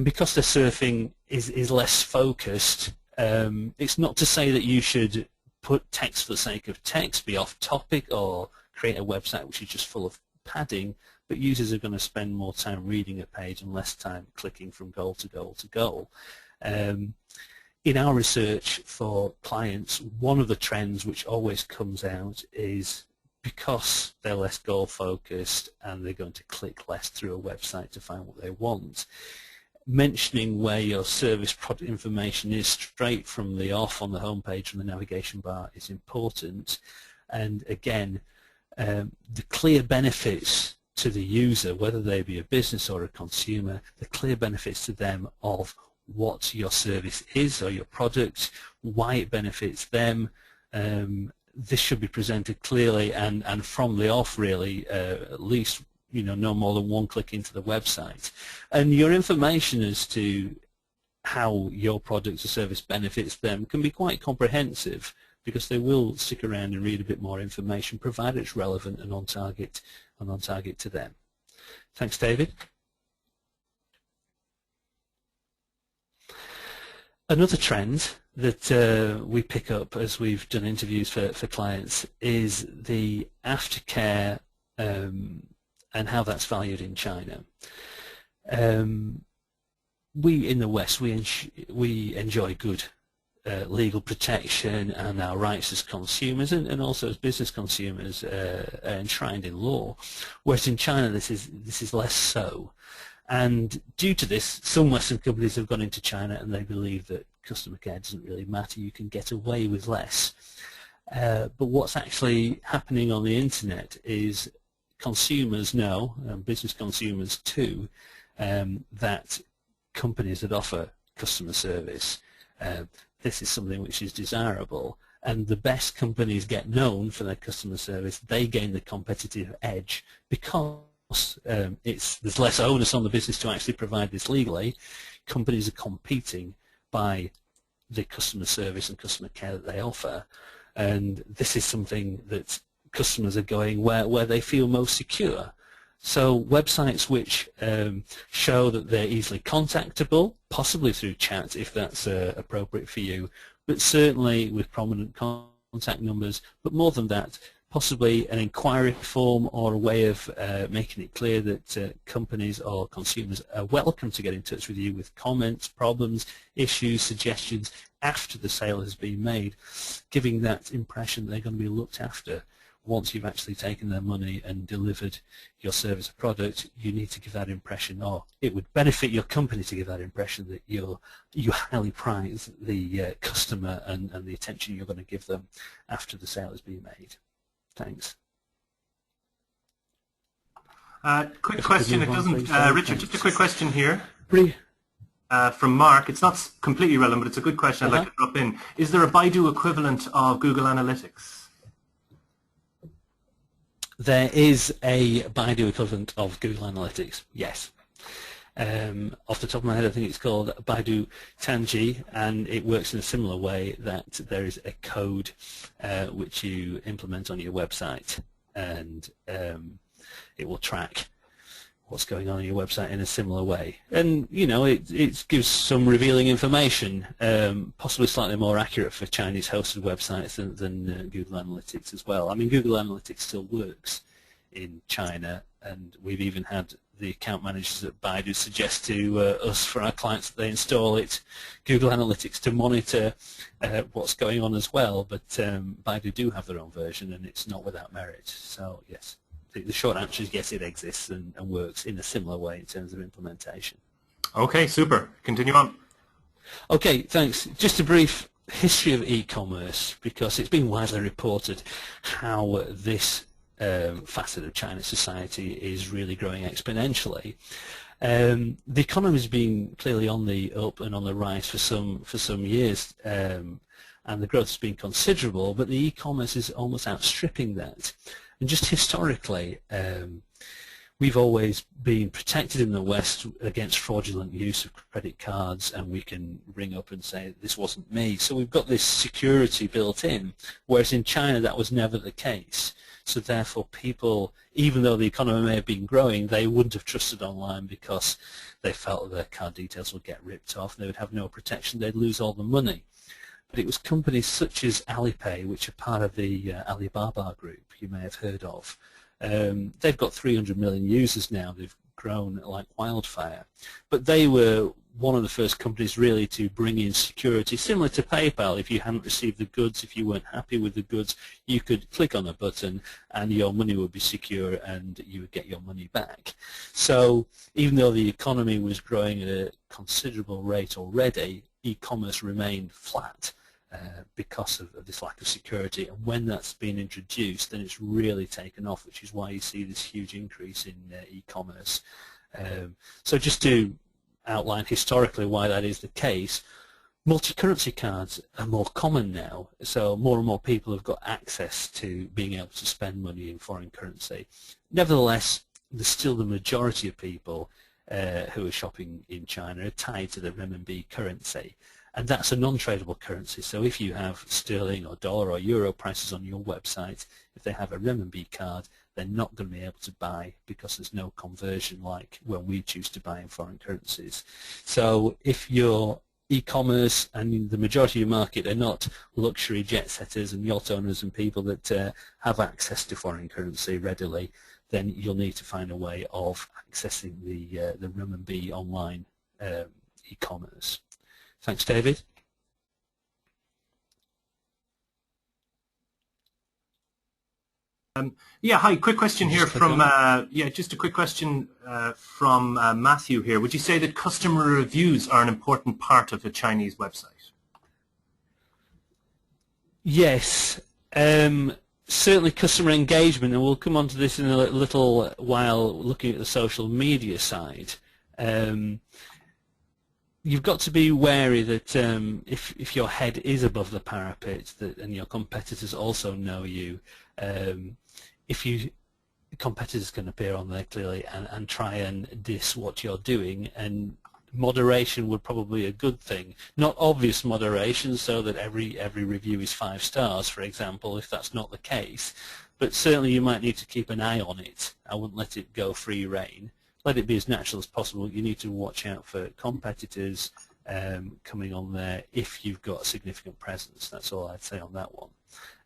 because the surfing is less focused, it's not to say that you should put text for the sake of text, be off topic, or create a website which is just full of padding, but users are going to spend more time reading a page and less time clicking from goal to goal to goal. In our research for clients, one of the trends which always comes out is because they're less goal focused and they're going to click less through a website to find what they want, mentioning where your service product information is straight from the off on the home page from the navigation bar is important. And again, the clear benefits to the user, whether they be a business or a consumer, the clear benefits to them of what your service is or your product, why it benefits them. This should be presented clearly and from the off, really, at least no more than one click into the website. And your information as to how your product or service benefits them can be quite comprehensive, because they will stick around and read a bit more information, provided it's relevant and on target to them. Thanks, David. Another trend that we pick up as we've done interviews for clients is the aftercare and how that's valued in China. We in the West, we enjoy good legal protection and our rights as consumers and also as business consumers are enshrined in law, whereas in China this is less so. And due to this, some Western companies have gone into China and they believe that customer care doesn't really matter, you can get away with less. But what's actually happening on the internet is consumers know, and business consumers too, that companies that offer customer service, this is something which is desirable, and the best companies get known for their customer service. They gain the competitive edge because there's less onus on the business to actually provide this legally. Companies are competing by the customer service and customer care that they offer, and this is something that customers are going where they feel most secure. So websites which show that they're easily contactable, possibly through chat if that's appropriate for you, but certainly with prominent contact numbers, but more than that, possibly an inquiry form or a way of making it clear that companies or consumers are welcome to get in touch with you with comments, problems, issues, suggestions after the sale has been made, giving that impression that they're going to be looked after. Once you've actually taken their money and delivered your service or product, you need to give that impression, or it would benefit your company to give that impression that you highly prize the customer and the attention you're going to give them after the sale has been made. Thanks. Quick question. It doesn't, Richard. Just a quick question here. From Mark. It's not completely relevant, but it's a good question. I'd like to drop in. Is there a Baidu equivalent of Google Analytics? There is a Baidu equivalent of Google Analytics, yes. Off the top of my head, I think it's called Baidu Tianji, and it works in a similar way that there is a code which you implement on your website, and it will track what's going on your website in a similar way. And it gives some revealing information, possibly slightly more accurate for Chinese hosted websites than Google Analytics as well. I mean, Google Analytics still works in China, and we've even had the account managers at Baidu suggest to us, for our clients, that they install Google Analytics to monitor what's going on as well. But Baidu do have their own version, and it's not without merit. So yes, the short answer is yes, it exists and works in a similar way in terms of implementation. Okay, super. Continue on. Okay, thanks. Just a brief history of e-commerce, because it's been widely reported how this facet of China's society is really growing exponentially. The economy has been clearly on the up and on the rise for some years, and the growth has been considerable, but the e-commerce is almost outstripping that. And just historically, we've always been protected in the West against fraudulent use of credit cards, and we can ring up and say, this wasn't me. So we've got this security built in, whereas in China that was never the case. So therefore people, even though the economy may have been growing, they wouldn't have trusted online because they felt that their card details would get ripped off, and they would have no protection, they'd lose all the money. But it was companies such as Alipay, which are part of the Alibaba group you may have heard of. They've got 300 million users now. They've grown like wildfire. But they were one of the first companies really to bring in security, similar to PayPal. If you hadn't received the goods, if you weren't happy with the goods, you could click on a button and your money would be secure and you would get your money back. So even though the economy was growing at considerable rate already, e-commerce remained flat because of this lack of security. And when that's been introduced, then it's really taken off, which is why you see this huge increase in e-commerce. So just to outline historically why that is the case, multi-currency cards are more common now, so more and more people have got access to being able to spend money in foreign currency. Nevertheless, there's still the majority of people who are shopping in China are tied to the renminbi currency, and that's a non-tradable currency. So if you have sterling or dollar or euro prices on your website, if they have a renminbi card, they're not going to be able to buy because there's no conversion like when we choose to buy in foreign currencies. So if you're e-commerce and the majority of your market are not luxury jet setters and yacht owners and people that have access to foreign currency readily, then you'll need to find a way of accessing the renminbi online e-commerce. Thanks, David. Yeah, hi. Quick question here from just a quick question from Matthew here. Would you say that customer reviews are an important part of a Chinese website? Yes, certainly customer engagement, and we'll come on to this in a little while looking at the social media side. You've got to be wary that if your head is above the parapet and your competitors also know you, competitors can appear on there clearly and try and diss what you're doing, and moderation would probably be a good thing. Not obvious moderation so that every review is 5 stars, for example, if that's not the case, but certainly you might need to keep an eye on it. I wouldn't let it go free rein. Let it be as natural as possible. You need to watch out for competitors coming on there if you've got a significant presence. That's all I'd say on that one.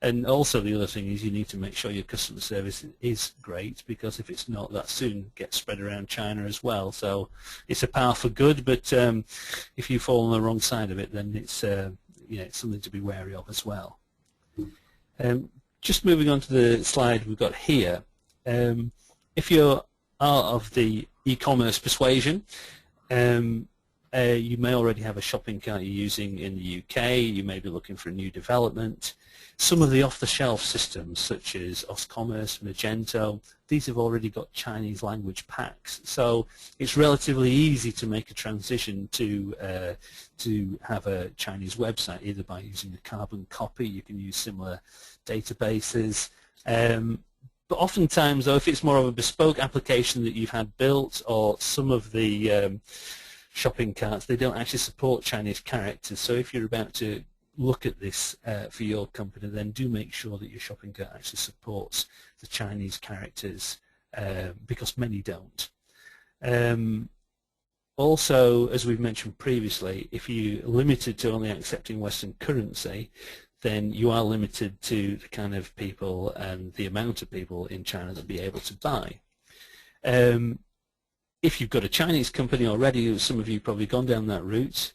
And also the other thing is you need to make sure your customer service is great, because if it's not, that soon gets spread around China as well. So it's a power for good, but if you fall on the wrong side of it, then it's it's something to be wary of as well. Just moving on to the slide we've got here. If you're out of the e-commerce persuasion, you may already have a shopping cart you're using in the UK. You may be looking for a new development. Some of the off-the-shelf systems, such as Oscommerce, Magento, these have already got Chinese language packs. So it's relatively easy to make a transition to have a Chinese website, either by using a carbon copy. You can use similar databases. But oftentimes, though, if it's more of a bespoke application that you've had built, or some of the shopping carts, they don't actually support Chinese characters. So if you're about to look at this for your company, then do make sure that your shopping cart actually supports the Chinese characters, because many don't. Also, as we've mentioned previously, if you're limited to only accepting Western currency, then you are limited to the kind of people and the amount of people in China that be able to buy. If you've got a Chinese company already, some of you have probably gone down that route,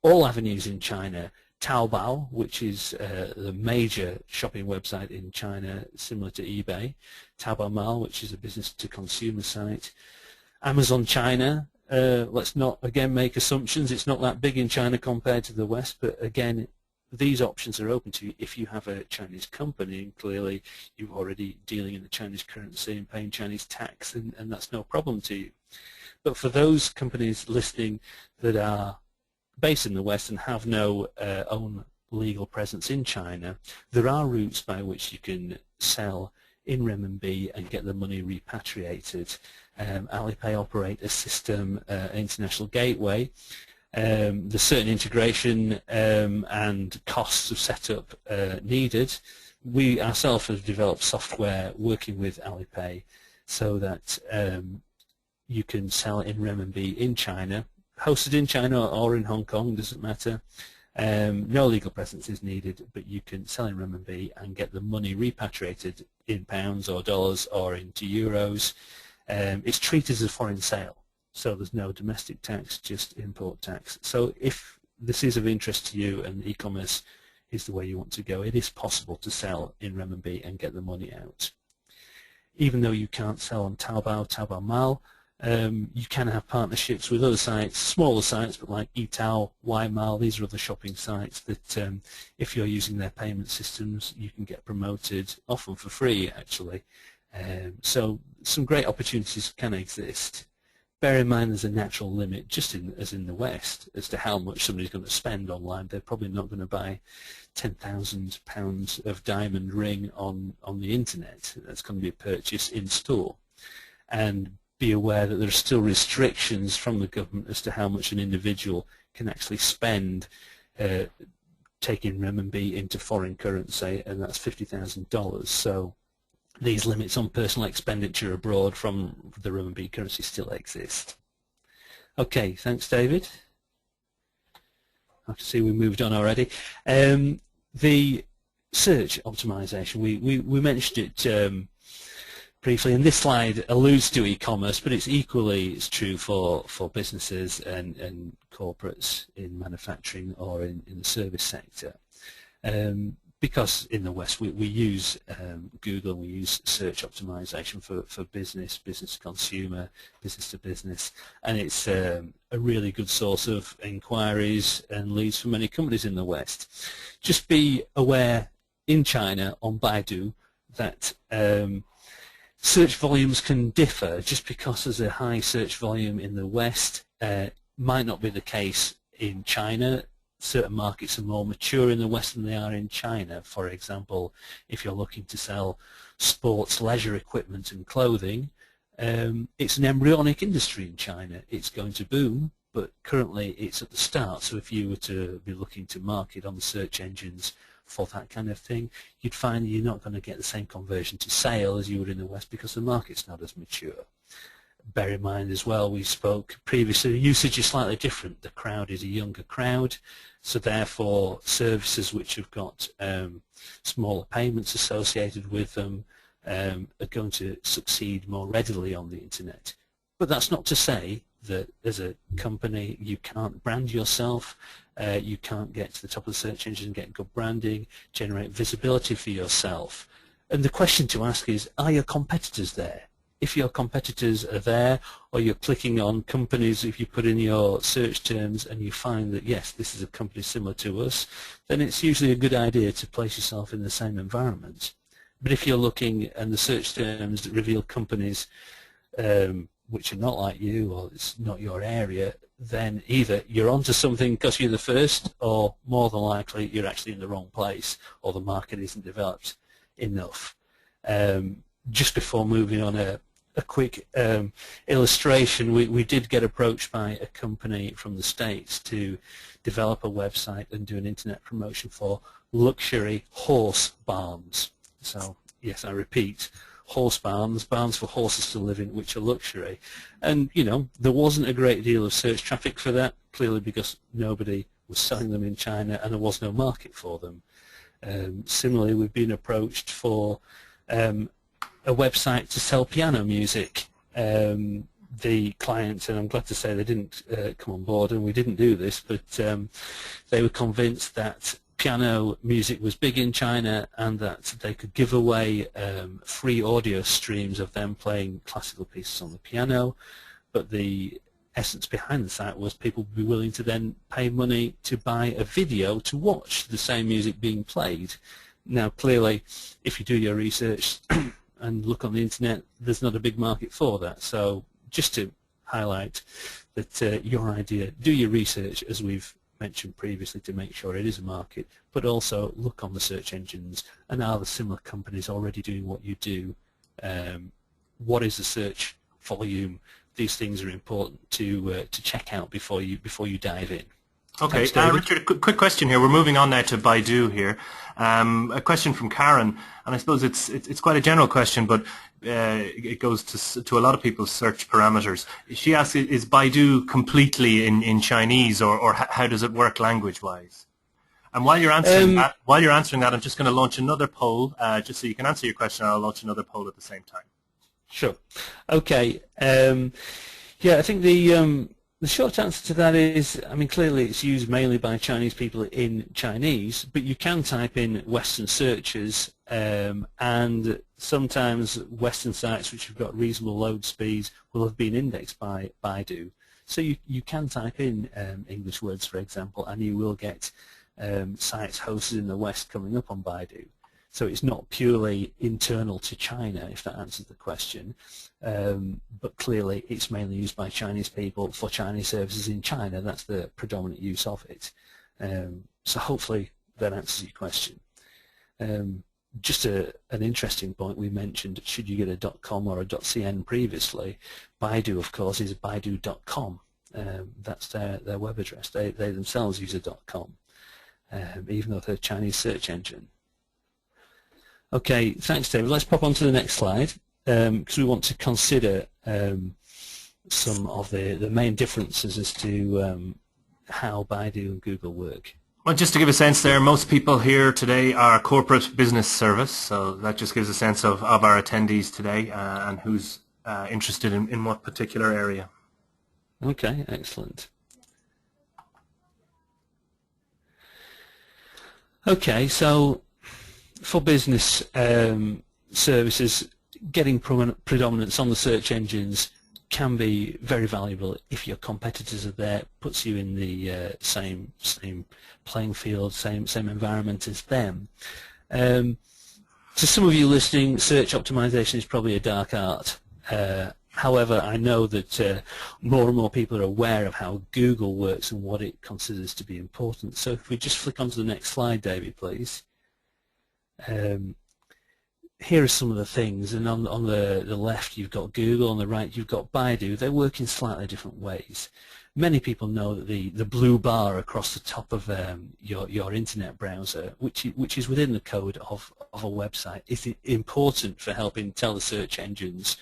all avenues in China, Taobao, which is the major shopping website in China, similar to eBay, Taobao Mall, which is a business-to-consumer site, Amazon China. Let's not, again, make assumptions. It's not that big in China compared to the West, but again, these options are open to you if you have a Chinese company, and clearly you're already dealing in the Chinese currency and paying Chinese tax, and that's no problem to you. But for those companies listening that are based in the West and have no own legal presence in China, there are routes by which you can sell in renminbi and get the money repatriated. Alipay operate a system, international gateway. There's certain integration and costs of setup needed. We ourselves have developed software working with Alipay so that you can sell in renminbi in China, hosted in China or in Hong Kong, doesn't matter. No legal presence is needed, but you can sell in renminbi and get the money repatriated in pounds or dollars or into euros. It's treated as a foreign sale. So there's no domestic tax, just import tax. So if this is of interest to you and e-commerce is the way you want to go, it is possible to sell in renminbi and get the money out. Even though you can't sell on Taobao, Taobao Mall, You can have partnerships with other sites, smaller sites, but like Etao, Ymal, these are other shopping sites that if you're using their payment systems, you can get promoted, often for free actually. So some great opportunities can exist. Bear in mind there's a natural limit, just as in the West, as to how much somebody's going to spend online. They're probably not going to buy £10,000 of diamond ring on the internet. That's going to be a purchase in store. And be aware that there are still restrictions from the government as to how much an individual can actually spend taking renminbi into foreign currency, and that's $50,000. So these limits on personal expenditure abroad from the renminbi currency still exist. Okay, thanks David. I can see we moved on already. The search optimization, we mentioned it briefly, and this slide alludes to e-commerce, but it's true for businesses and corporates in manufacturing or in the service sector. Because in the West we use Google, and we use search optimization for business to consumer, business to business, and it's a really good source of inquiries and leads for many companies in the West. Just be aware in China on Baidu that search volumes can differ. Just because there's a high search volume in the West might not be the case in China. Certain markets are more mature in the West than they are in China. For example, if you're looking to sell sports leisure equipment and clothing, it's an embryonic industry in China. It's going to boom, but currently it's at the start. So if you were to be looking to market on the search engines for that kind of thing, you'd find you're not going to get the same conversion to sale as you would in the West because the market's not as mature. Bear in mind as well, we spoke previously, the usage is slightly different. The crowd is a younger crowd, so therefore services which have got smaller payments associated with them are going to succeed more readily on the internet. But that's not to say that as a company you can't brand yourself, you can't get to the top of the search engine and get good branding, generate visibility for yourself. And the question to ask is, are your competitors there? If your competitors are there, or you're clicking on companies, if you put in your search terms and you find that yes, this is a company similar to us, then it's usually a good idea to place yourself in the same environment. But if you're looking and the search terms that reveal companies which are not like you, or it's not your area, then either you're onto something because you're the first, or more than likely you're actually in the wrong place, or the market isn't developed enough. Just before moving on, a quick illustration, we did get approached by a company from the States to develop a website and do an internet promotion for luxury horse barns. So yes, I repeat, horse barns for horses to live in, which are luxury. And you know, there wasn't a great deal of search traffic for that, clearly because nobody was selling them in China and there was no market for them. Similarly, we've been approached for a website to sell piano music. The client, and I'm glad to say they didn't come on board, and we didn't do this, but they were convinced that piano music was big in China and that they could give away free audio streams of them playing classical pieces on the piano, but the essence behind the site was people would be willing to then pay money to buy a video to watch the same music being played. Now clearly, if you do your research and look on the internet, there's not a big market for that. So just to highlight that your idea, do your research as we've mentioned previously to make sure it is a market, but also look on the search engines, and are the similar companies already doing what you do? What is the search volume? These things are important to check out before you dive in. Okay, Richard, a quick question here. We're moving on now to Baidu here. A question from Karen, and I suppose it's quite a general question, but it goes to a lot of people's search parameters. She asks, is Baidu completely in Chinese, or how does it work language-wise? And while you're answering that, I'm just going to launch another poll, just so you can answer your question. I'll launch another poll at the same time. Sure. Okay. Yeah, I think the The short answer to that is, I mean, clearly it's used mainly by Chinese people in Chinese, but you can type in Western searches, and sometimes Western sites which have got reasonable load speeds will have been indexed by Baidu. So you can type in English words, for example, and you will get sites hosted in the West coming up on Baidu. So it's not purely internal to China, if that answers the question, but clearly it's mainly used by Chinese people for Chinese services in China. That's the predominant use of it. So hopefully that answers your question. Just an interesting point we mentioned, should you get a .com or a .cn previously, Baidu, of course, is baidu.com. That's their web address. They themselves use a .com, even though they're a Chinese search engine. Okay, thanks, David. Let's pop on to the next slide because we want to consider some of the main differences as to how Baidu and Google work. Well, just to give a sense there, most people here today are corporate business service, so that just gives a sense of our attendees today and who's interested in what particular area. Okay, excellent. Okay, so for business services, getting predominance on the search engines can be very valuable if your competitors are there, puts you in the same playing field, same environment as them. To some of you listening, search optimization is probably a dark art. However, I know that more and more people are aware of how Google works and what it considers to be important. So if we just flick onto the next slide, David, please. Here are some of the things, and on the left you've got Google, on the right you've got Baidu. They work in slightly different ways. Many people know that the blue bar across the top of your internet browser, which is within the code of a website, is important for helping tell the search engines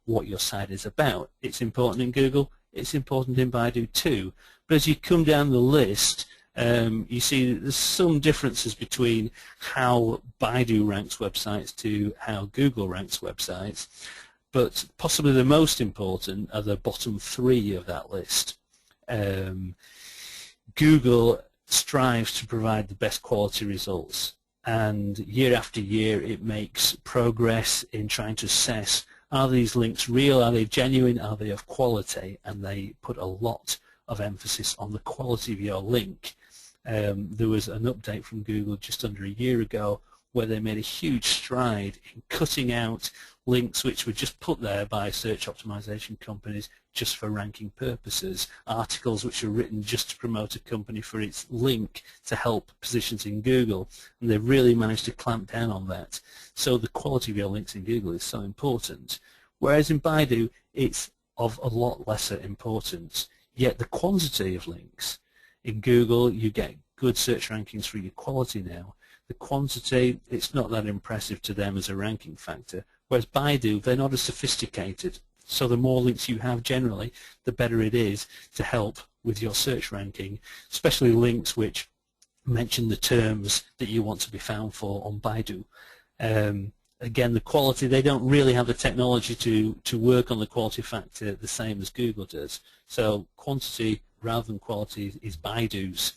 what your site is about. It's important in Google, it's important in Baidu too. But as you come down the list, you see there's some differences between how Baidu ranks websites to how Google ranks websites, but possibly the most important are the bottom three of that list. Google strives to provide the best quality results, and year after year it makes progress in trying to assess, are these links real, are they genuine, are they of quality, and they put a lot of emphasis on the quality of your link. There was an update from Google just under a year ago where they made a huge stride in cutting out links which were just put there by search optimization companies just for ranking purposes, articles which are written just to promote a company for its link to help positions in Google, and they've really managed to clamp down on that. So the quality of your links in Google is so important, whereas in Baidu it's of a lot lesser importance, yet the quantity of links in Google, you get good search rankings for your quality now. The quantity, it's not that impressive to them as a ranking factor, whereas Baidu, they're not as sophisticated. So the more links you have generally, the better it is to help with your search ranking, especially links which mention the terms that you want to be found for on Baidu. Again, the quality, they don't really have the technology to work on the quality factor the same as Google does. So quantity rather than quality is Baidu's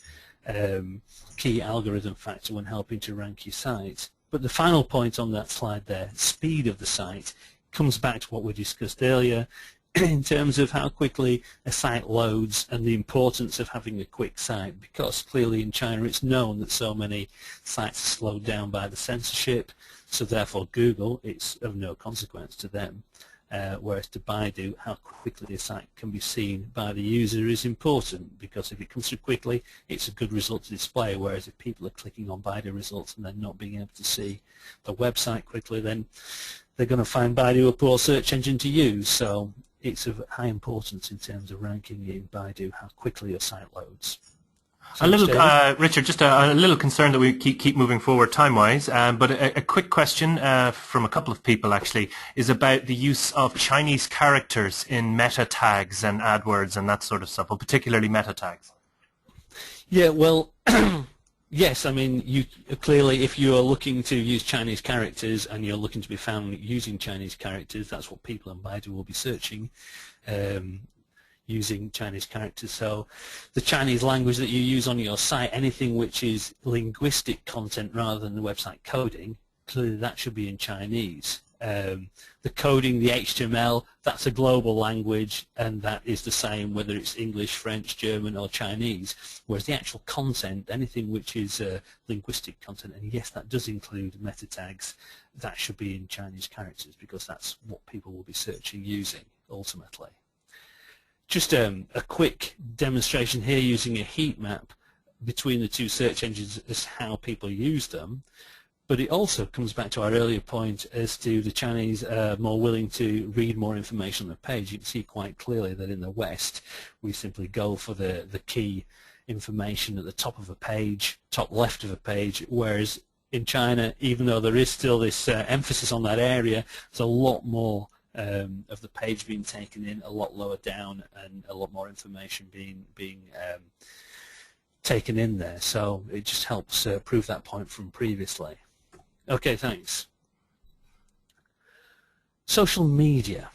key algorithm factor when helping to rank your site. But the final point on that slide there, speed of the site, comes back to what we discussed earlier in terms of how quickly a site loads and the importance of having a quick site, because clearly in China it's known that so many sites are slowed down by the censorship, so therefore Google, it's of no consequence to them. Whereas to Baidu, how quickly a site can be seen by the user is important, because if it comes through quickly, it's a good result to display, whereas if people are clicking on Baidu results and then not being able to see the website quickly, then they're going to find Baidu a poor search engine to use. So it's of high importance in terms of ranking in Baidu, how quickly your site loads. A little, Richard, just a little concern that we keep moving forward time-wise, but a quick question from a couple of people actually is about the use of Chinese characters in meta tags and AdWords and that sort of stuff, or particularly meta tags. Yeah, well, yes, I mean, you clearly, if you are looking to use Chinese characters and you're looking to be found using Chinese characters, that's what people on Baidu will be searching. using Chinese characters. So the Chinese language that you use on your site, anything which is linguistic content rather than the website coding, clearly that should be in Chinese. The coding, the HTML, that's a global language, and that is the same whether it's English, French, German or Chinese, whereas the actual content, anything which is linguistic content, and yes, that does include meta tags, that should be in Chinese characters because that's what people will be searching using ultimately. Just a quick demonstration here using a heat map between the two search engines as how people use them. But it also comes back to our earlier point as to the Chinese more willing to read more information on the page. You can see quite clearly that in the West we simply go for the key information at the top of a page, top left of a page, whereas in China, even though there is still this emphasis on that area, there's a lot more of the page being taken in, a lot lower down, and a lot more information being taken in there. So it just helps prove that point from previously. Okay, thanks. Social media.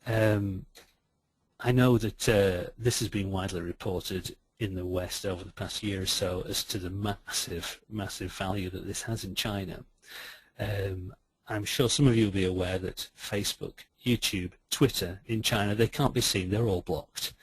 I know that this has been widely reported in the West over the past year or so as to the massive value that this has in China. I'm sure some of you will be aware that Facebook, YouTube, Twitter in China, they can't be seen, they're all blocked.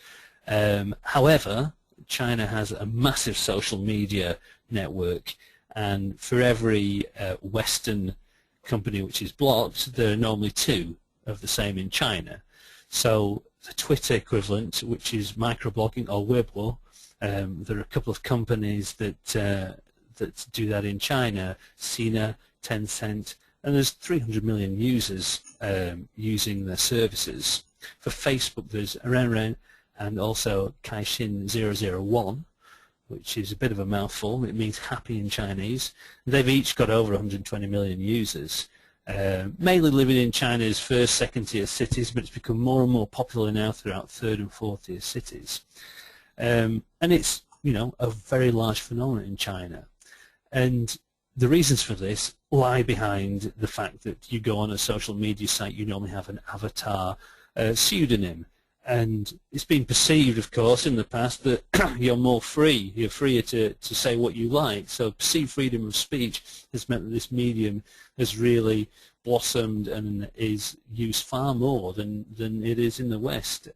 However, China has a massive social media network, and for every Western company which is blocked, there are normally two of the same in China. So the Twitter equivalent, which is microblogging or Weibo, there are a couple of companies that do that in China, Sina, Tencent, and there's 300 million users using their services. For Facebook, there's Renren and also Kaixin 001, which is a bit of a mouthful. It means happy in Chinese. They've each got over 120 million users, mainly living in China's first, second-tier cities, but it's become more and more popular now throughout third and fourth-tier cities. And it's, you know, a very large phenomenon in China. And the reasons for this lie behind the fact that you go on a social media site, you normally have an avatar, pseudonym. And it's been perceived, of course, in the past that you're more free, you're freer to say what you like. So perceived freedom of speech has meant that this medium has really blossomed and is used far more than it is in the West.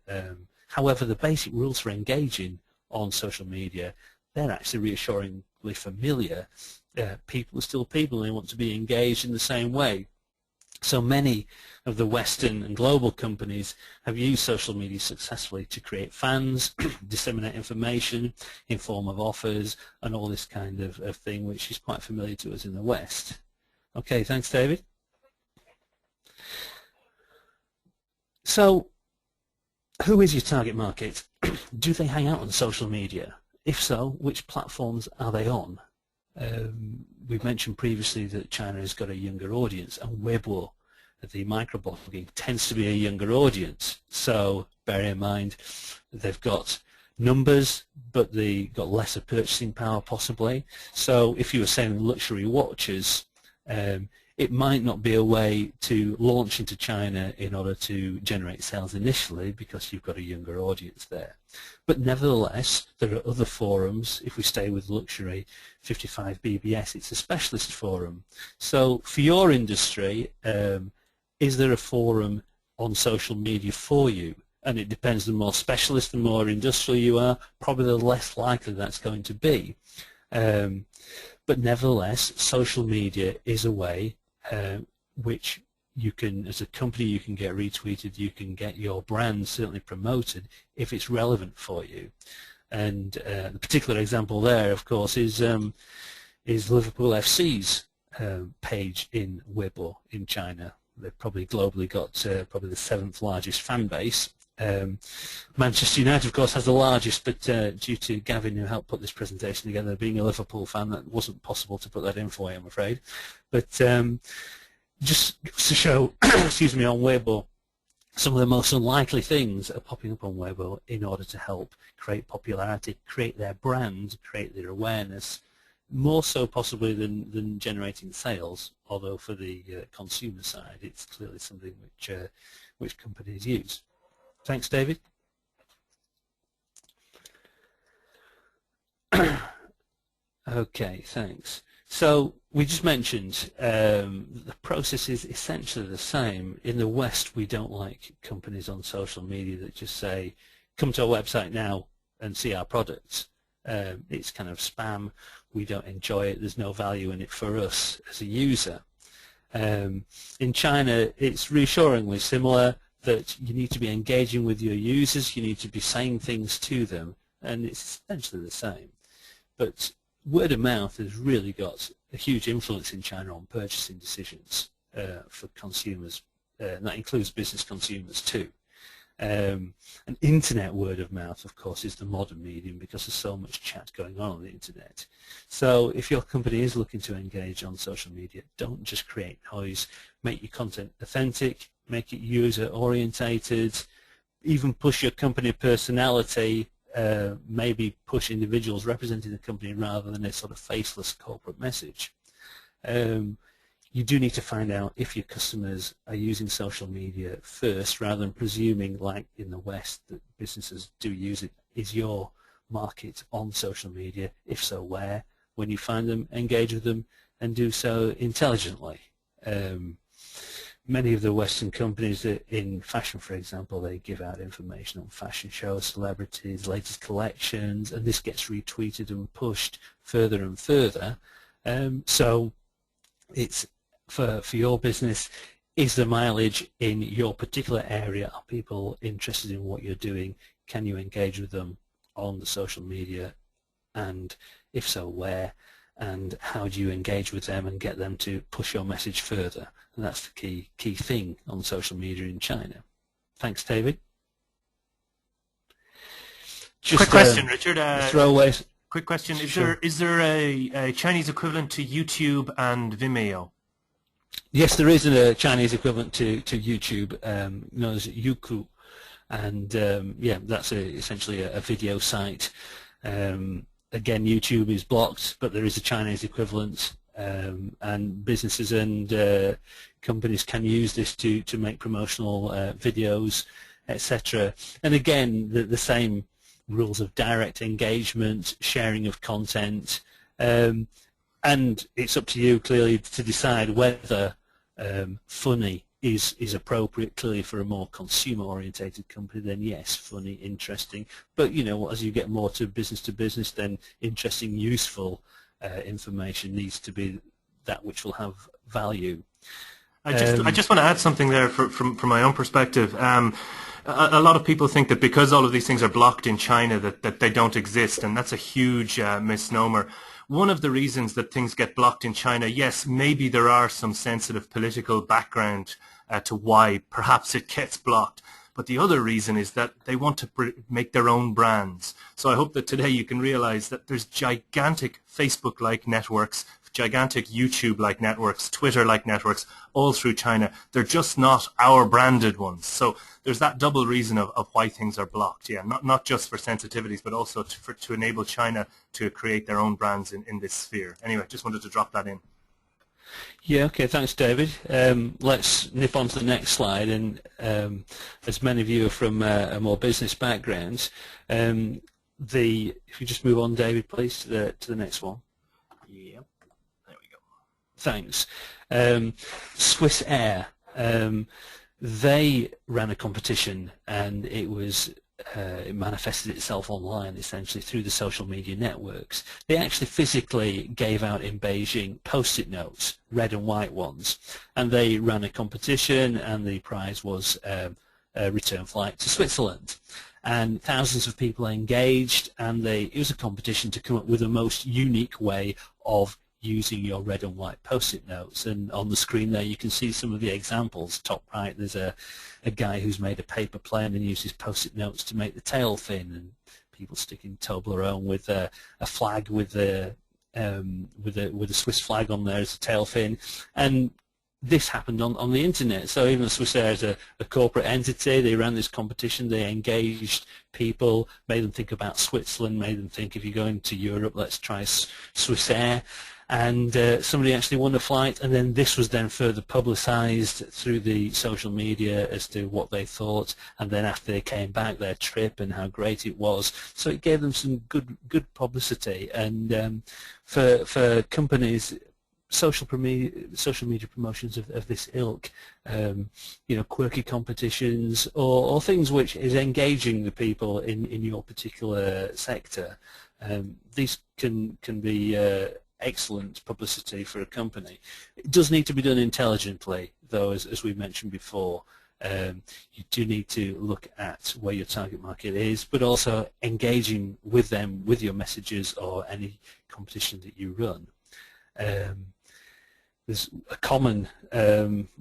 However, the basic rules for engaging on social media, they're actually reassuringly familiar. People are still people and they want to be engaged in the same way. So many of the Western and global companies have used social media successfully to create fans, disseminate information in form of offers, and all this kind of thing, which is quite familiar to us in the West. Okay, thanks, David. So, who is your target market? Do they hang out on social media? If so, which platforms are they on? We've mentioned previously that China has got a younger audience, and Weibo, the microblogging, tends to be a younger audience. So bear in mind they've got numbers, but they've got lesser purchasing power possibly. So if you were selling luxury watches, it might not be a way to launch into China in order to generate sales initially because you've got a younger audience there. But nevertheless, there are other forums. If we stay with luxury, 55BBS, it's a specialist forum. So for your industry, is there a forum on social media for you? And it depends, the more specialist, the more industrial you are, probably the less likely that's going to be. But nevertheless, social media is a way which you can, as a company, you can get retweeted, you can get your brand certainly promoted if it's relevant for you. And the particular example there, of course, is Liverpool FC's page in Weibo in China. They've probably globally got probably the 7th largest fan base. Manchester United, of course, has the largest, but due to Gavin, who helped put this presentation together, being a Liverpool fan, that wasn't possible to put that in for you, I'm afraid. But just to show, excuse me, on Weibo, some of the most unlikely things are popping up on Weibo in order to help create popularity, create their brand, create their awareness, more so possibly than generating sales, although for the consumer side, it's clearly something which companies use. Thanks, David. Okay, thanks. So we just mentioned the process is essentially the same. In the West, we don't like companies on social media that just say, come to our website now and see our products. It's kind of spam. We don't enjoy it. There's no value in it for us as a user. In China, it's reassuringly similar, that you need to be engaging with your users, you need to be saying things to them, and it's essentially the same. But word of mouth has really got a huge influence in China on purchasing decisions for consumers, and that includes business consumers too. And internet word of mouth, of course, is the modern medium because there's so much chat going on the internet. So if your company is looking to engage on social media, don't just create noise. Make your content authentic, make it user-orientated, even push your company personality, maybe push individuals representing the company rather than a sort of faceless corporate message. You do need to find out if your customers are using social media first rather than presuming, like in the West, that businesses do use it. Is your market on social media? If so, where? When you find them, engage with them and do so intelligently. Many of the Western companies in fashion, for example, they give out information on fashion shows, celebrities, latest collections, and this gets retweeted and pushed further and further. So it's for your business, is the mileage in your particular area? Are people interested in what you're doing? Can you engage with them on the social media? And if so, where? And how do you engage with them and get them to push your message further? And that's the key thing on social media in China. Thanks, David. Just quick question, Richard. Throwaway. Quick question: Is there a Chinese equivalent to YouTube and Vimeo? Yes, there is a Chinese equivalent to YouTube, known as Youku, and yeah, that's essentially a video site. Again, YouTube is blocked, but there is a Chinese equivalent, and businesses and companies can use this to make promotional videos, etc. And again, the same rules of direct engagement, sharing of content, and it's up to you clearly to decide whether funny is appropriate. Clearly for a more consumer orientated company, then yes, funny, interesting, but you know, as you get more to business, then interesting, useful information needs to be that which will have value. I just want to add something there from my own perspective. A lot of people think that because all of these things are blocked in China that they don't exist, and that's a huge misnomer. One of the reasons that things get blocked in China, yes, maybe there are some sensitive political background to why perhaps it gets blocked. But the other reason is that they want to make their own brands. So I hope that today you can realize that there's gigantic Facebook-like networks, gigantic YouTube-like networks, Twitter-like networks, all through China. They're just not our branded ones. So there's that double reason of why things are blocked. Yeah, not just for sensitivities, but also to enable China to create their own brands in this sphere. Anyway, just wanted to drop that in. Yeah, okay, thanks, David. Let's nip on to the next slide, and as many of you are from a more business background, if you just move on, David, please, to the next one. Yep, there we go. Thanks. Swiss Air, they ran a competition, and it manifested itself online essentially through the social media networks. They actually physically gave out in Beijing post-it notes, red and white ones, and they ran a competition, and the prize was a return flight to Switzerland. And thousands of people engaged, and it was a competition to come up with the most unique way of using your red and white post-it notes. And on the screen there you can see some of the examples. Top right, there's a guy who's made a paper plane and uses post-it notes to make the tail fin, and people sticking Toblerone with a flag with a Swiss flag on there as a tail fin. And this happened on the internet. So even Swissair is a corporate entity. They ran this competition. They engaged people, made them think about Switzerland, made them think, if you're going to Europe, let's try Swissair. And somebody actually won a flight, and then this was then further publicized through the social media as to what they thought, and then after they came back, their trip and how great it was. So it gave them some good publicity. And for companies, social media promotions of this ilk, quirky competitions or things which is engaging the people in your particular sector, these can be excellent publicity for a company. It does need to be done intelligently, though, as we mentioned before. You do need to look at where your target market is, but also engaging with them with your messages or any competition that you run. There's a common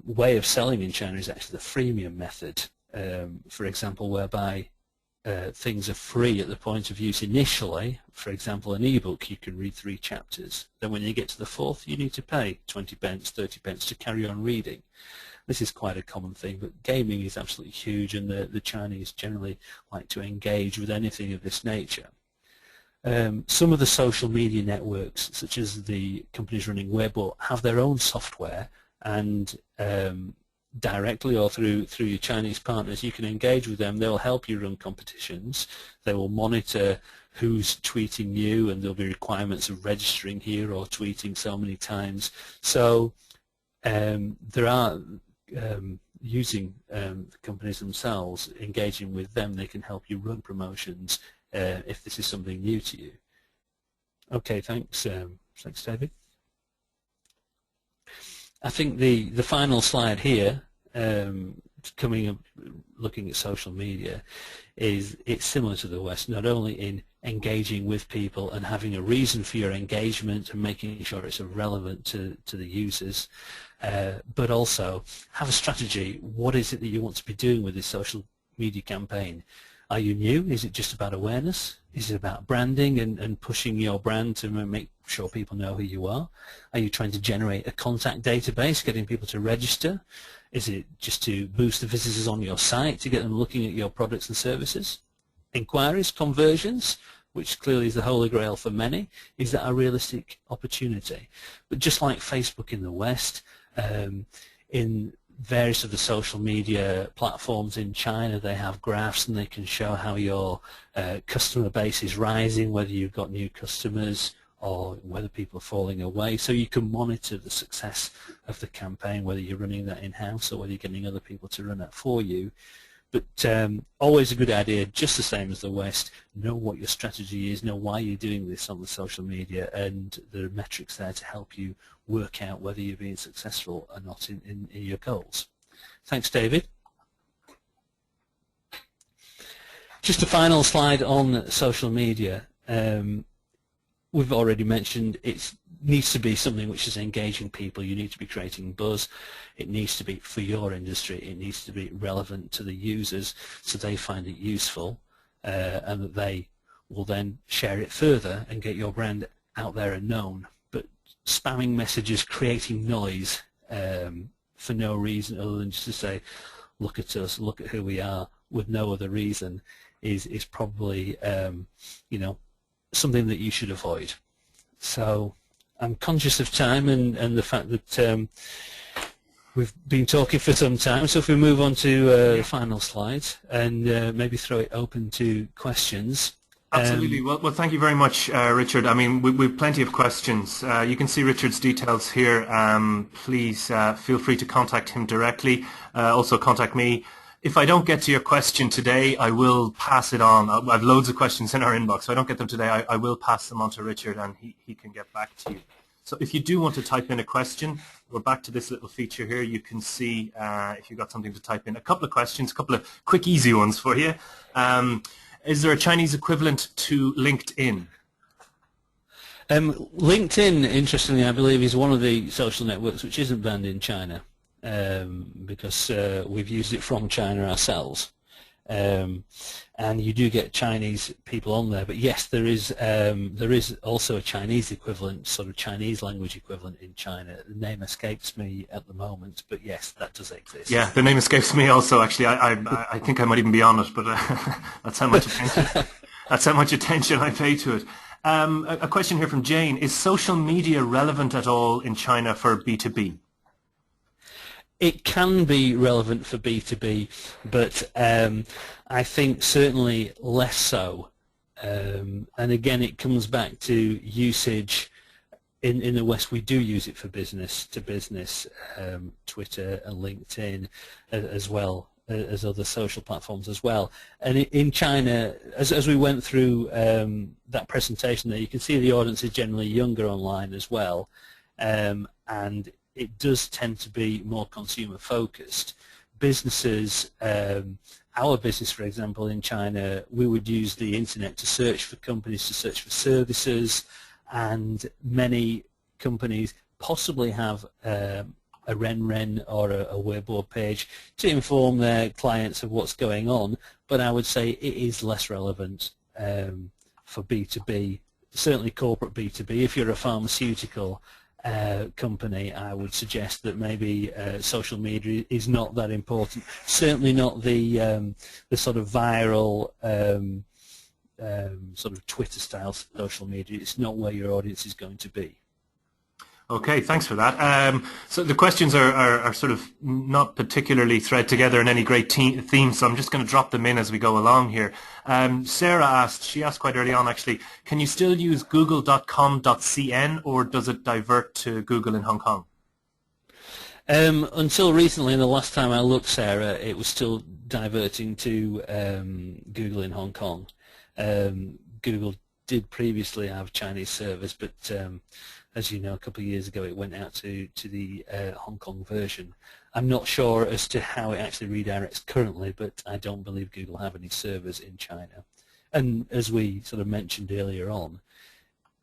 way of selling in China is actually the freemium method, for example, whereby things are free at the point of use initially. For example, an ebook, you can read 3 chapters. Then when you get to the 4th, you need to pay 20 pence, 30 pence to carry on reading. This is quite a common thing, but gaming is absolutely huge, and the Chinese generally like to engage with anything of this nature. Some of the social media networks, such as the companies running Weibo, have their own software, and directly or through your Chinese partners, you can engage with them. They'll help you run competitions. They will monitor who's tweeting you, and there'll be requirements of registering here or tweeting so many times. So there are using the companies themselves, engaging with them, they can help you run promotions if this is something new to you. Okay, thanks, thanks, David. I think the final slide here, coming up, looking at social media, is it's similar to the West, not only in engaging with people and having a reason for your engagement and making sure it's relevant to the users, but also have a strategy. What is it that you want to be doing with this social media campaign? Are you new? Is it just about awareness? Is it about branding and pushing your brand to make sure people know who you are? Are you trying to generate a contact database, getting people to register? Is it just to boost the visitors on your site, to get them looking at your products and services? Inquiries, conversions, which clearly is the holy grail for many. Is that a realistic opportunity? But just like Facebook in the West, in various of the social media platforms in China, they have graphs and they can show how your customer base is rising, whether you've got new customers or whether people are falling away. So you can monitor the success of the campaign, whether you're running that in-house or whether you're getting other people to run that for you. But always a good idea, just the same as the West, know what your strategy is, know why you're doing this on the social media, and there are metrics there to help you work out whether you're being successful or not in your goals. Thanks, David. Just a final slide on social media. We've already mentioned it needs to be something which is engaging people. You need to be creating buzz. It needs to be for your industry. It needs to be relevant to the users so they find it useful, and that they will then share it further and get your brand out there and known. But spamming messages, creating noise for no reason other than just to say, look at us, look at who we are, with no other reason, is probably something that you should avoid. So I'm conscious of time and the fact that we've been talking for some time, so if we move on to the final slide and maybe throw it open to questions. Absolutely. Well, thank you very much, Richard. I mean, we've plenty of questions. You can see Richard's details here. Please feel free to contact him directly. Also contact me. If I don't get to your question today, I will pass it on. I've loads of questions in our inbox. So I don't get them today, I will pass them on to Richard, and he can get back to you. So if you do want to type in a question, we're back to this little feature here. You can see if you've got something to type in. A couple of questions, a couple of quick, easy ones for you. Is there a Chinese equivalent to LinkedIn? LinkedIn, interestingly, I believe, is one of the social networks which isn't banned in China, because we've used it from China ourselves. and you do get Chinese people on there. But yes, there is also a Chinese equivalent, sort of Chinese language equivalent in China. The name escapes me at the moment, but yes, that does exist. Yeah, the name escapes me also. Actually, I think I might even be on it, but that's how much attention I pay to it. A question here from Jane: is social media relevant at all in China for B2B? It can be relevant for B2B, but I think certainly less so. And again, it comes back to usage. In the West, we do use it for business to business, Twitter and LinkedIn, as well as other social platforms as well. And in China, as we went through that presentation there, you can see the audience is generally younger online as well, and it does tend to be more consumer focused. Businesses, our business, for example, in China, we would use the internet to search for companies, to search for services, and many companies possibly have a Renren or a Weibo page to inform their clients of what's going on, but I would say it is less relevant for B2B, certainly corporate B2B. If you're a pharmaceutical company, I would suggest that maybe social media is not that important. Certainly not the sort of viral sort of Twitter-style social media. It's not where your audience is going to be. Okay, thanks for that. So the questions are sort of not particularly thread together in any great theme, so I'm just going to drop them in as we go along here. Sarah she asked quite early on actually, can you still use google.com.cn or does it divert to Google in Hong Kong? Until recently, and the last time I looked, Sarah, it was still diverting to Google in Hong Kong. Google did previously have Chinese servers, but as you know, a couple of years ago it went out to the Hong Kong version. I'm not sure as to how it actually redirects currently, but I don't believe Google have any servers in China. And as we sort of mentioned earlier on,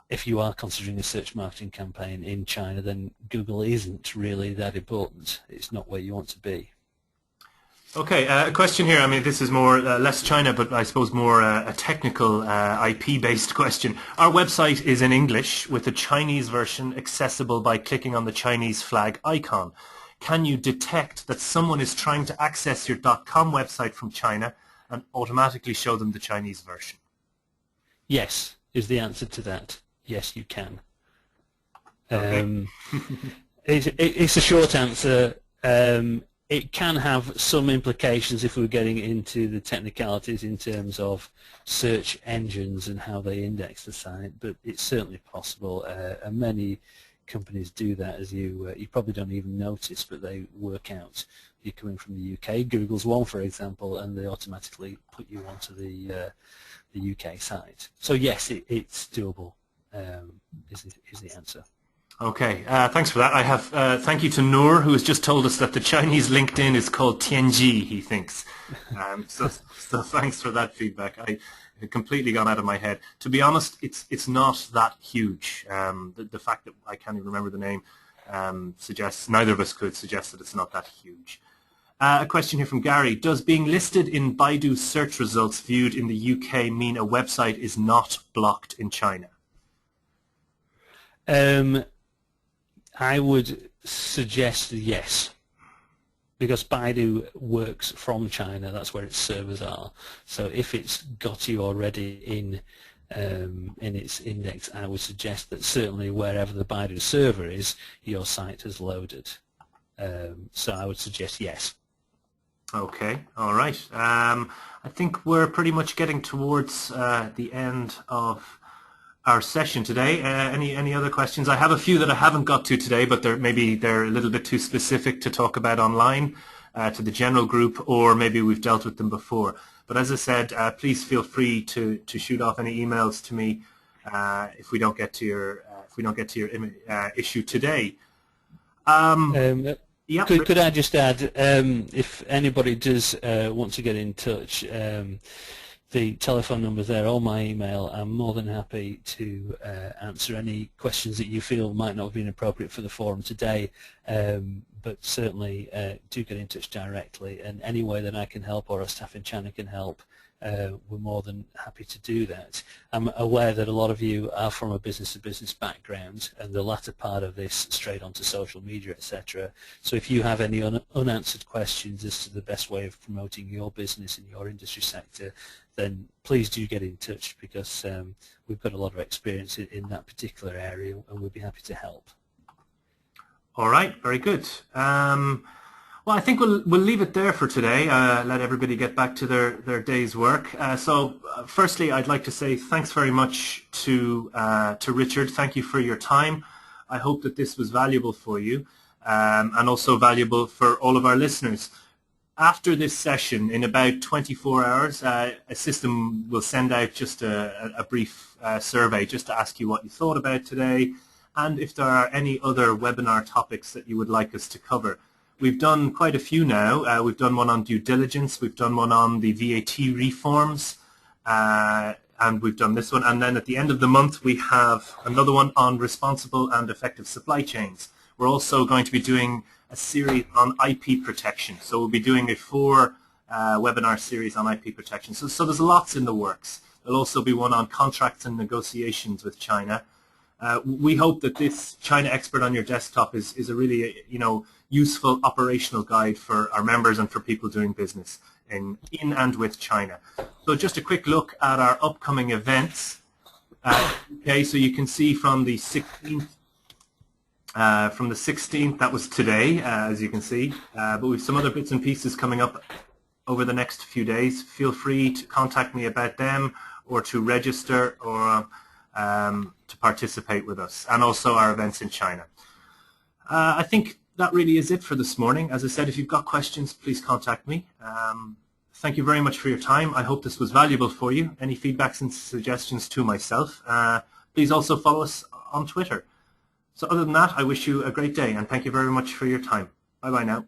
if you are considering a search marketing campaign in China, then Google isn't really that important. It's not where you want to be. Okay, a question here. I mean, this is more less China, but I suppose more a technical IP-based question. Our website is in English with a Chinese version accessible by clicking on the Chinese flag icon. Can you detect that someone is trying to access your .com website from China and automatically show them the Chinese version? Yes, is the answer to that. Yes, you can. Okay. It's a short answer. It can have some implications if we're getting into the technicalities in terms of search engines and how they index the site, but it's certainly possible, and many companies do that, as you probably don't even notice, but they work out you're coming from the UK. Google's one, for example, and they automatically put you onto the UK site. So yes, it's doable, is the answer. Okay, thanks for that. I have thank you to Noor, who has just told us that the Chinese LinkedIn is called Tianji, he thinks. So thanks for that feedback. It had completely gone out of my head. To be honest, it's not that huge. The fact that I can't even remember the name suggests, neither of us could suggest that it's not that huge. A question here from Gary. Does being listed in Baidu search results viewed in the UK mean a website is not blocked in China? I would suggest yes, because Baidu works from China. That's where its servers are. So if it's got you already in its index, I would suggest that certainly wherever the Baidu server is, your site has loaded. So I would suggest yes. Okay, all right. I think we're pretty much getting towards the end of our session today. Any other questions? I have a few that I haven't got to today, but maybe they're a little bit too specific to talk about online to the general group, or maybe we've dealt with them before. But as I said, please feel free to shoot off any emails to me if we don't get to your issue today. Yeah. Could I just add, if anybody does want to get in touch, the telephone number's there, or my email. I'm more than happy to answer any questions that you feel might not have been appropriate for the forum today, but certainly do get in touch directly, and any way that I can help or our staff in China can help, we're more than happy to do that. I'm aware that a lot of you are from a business-to-business background, and the latter part of this straight onto social media, etc. So if you have any unanswered questions as to the best way of promoting your business in your industry sector, then please do get in touch, because we've got a lot of experience in that particular area, and we'd be happy to help. All right, very good. Well, I think we'll leave it there for today. Let everybody get back to their day's work. So firstly, I'd like to say thanks very much to Richard. Thank you for your time. I hope that this was valuable for you, and also valuable for all of our listeners. After this session, in about 24 hours, a system will send out just a brief survey just to ask you what you thought about today, and if there are any other webinar topics that you would like us to cover. We've done quite a few now. We've done one on due diligence, we've done one on the VAT reforms, and we've done this one. And then at the end of the month, we have another one on responsible and effective supply chains. We're also going to be doing a series on IP protection. So we'll be doing a 4 webinar series on IP protection. So there's lots in the works. There'll also be one on contracts and negotiations with China. We hope that this China Expert on your desktop is a really useful operational guide for our members and for people doing business in and with China. So just a quick look at our upcoming events. Okay, so you can see from the 16th, that was today, as you can see, but we have some other bits and pieces coming up over the next few days. Feel free to contact me about them, or to register, or to participate with us, and also our events in China. I think that really is it for this morning. As I said, if you've got questions, please contact me. Thank you very much for your time. I hope this was valuable for you. Any feedbacks and suggestions to myself. Please also follow us on Twitter. So other than that, I wish you a great day, and thank you very much for your time. Bye-bye now.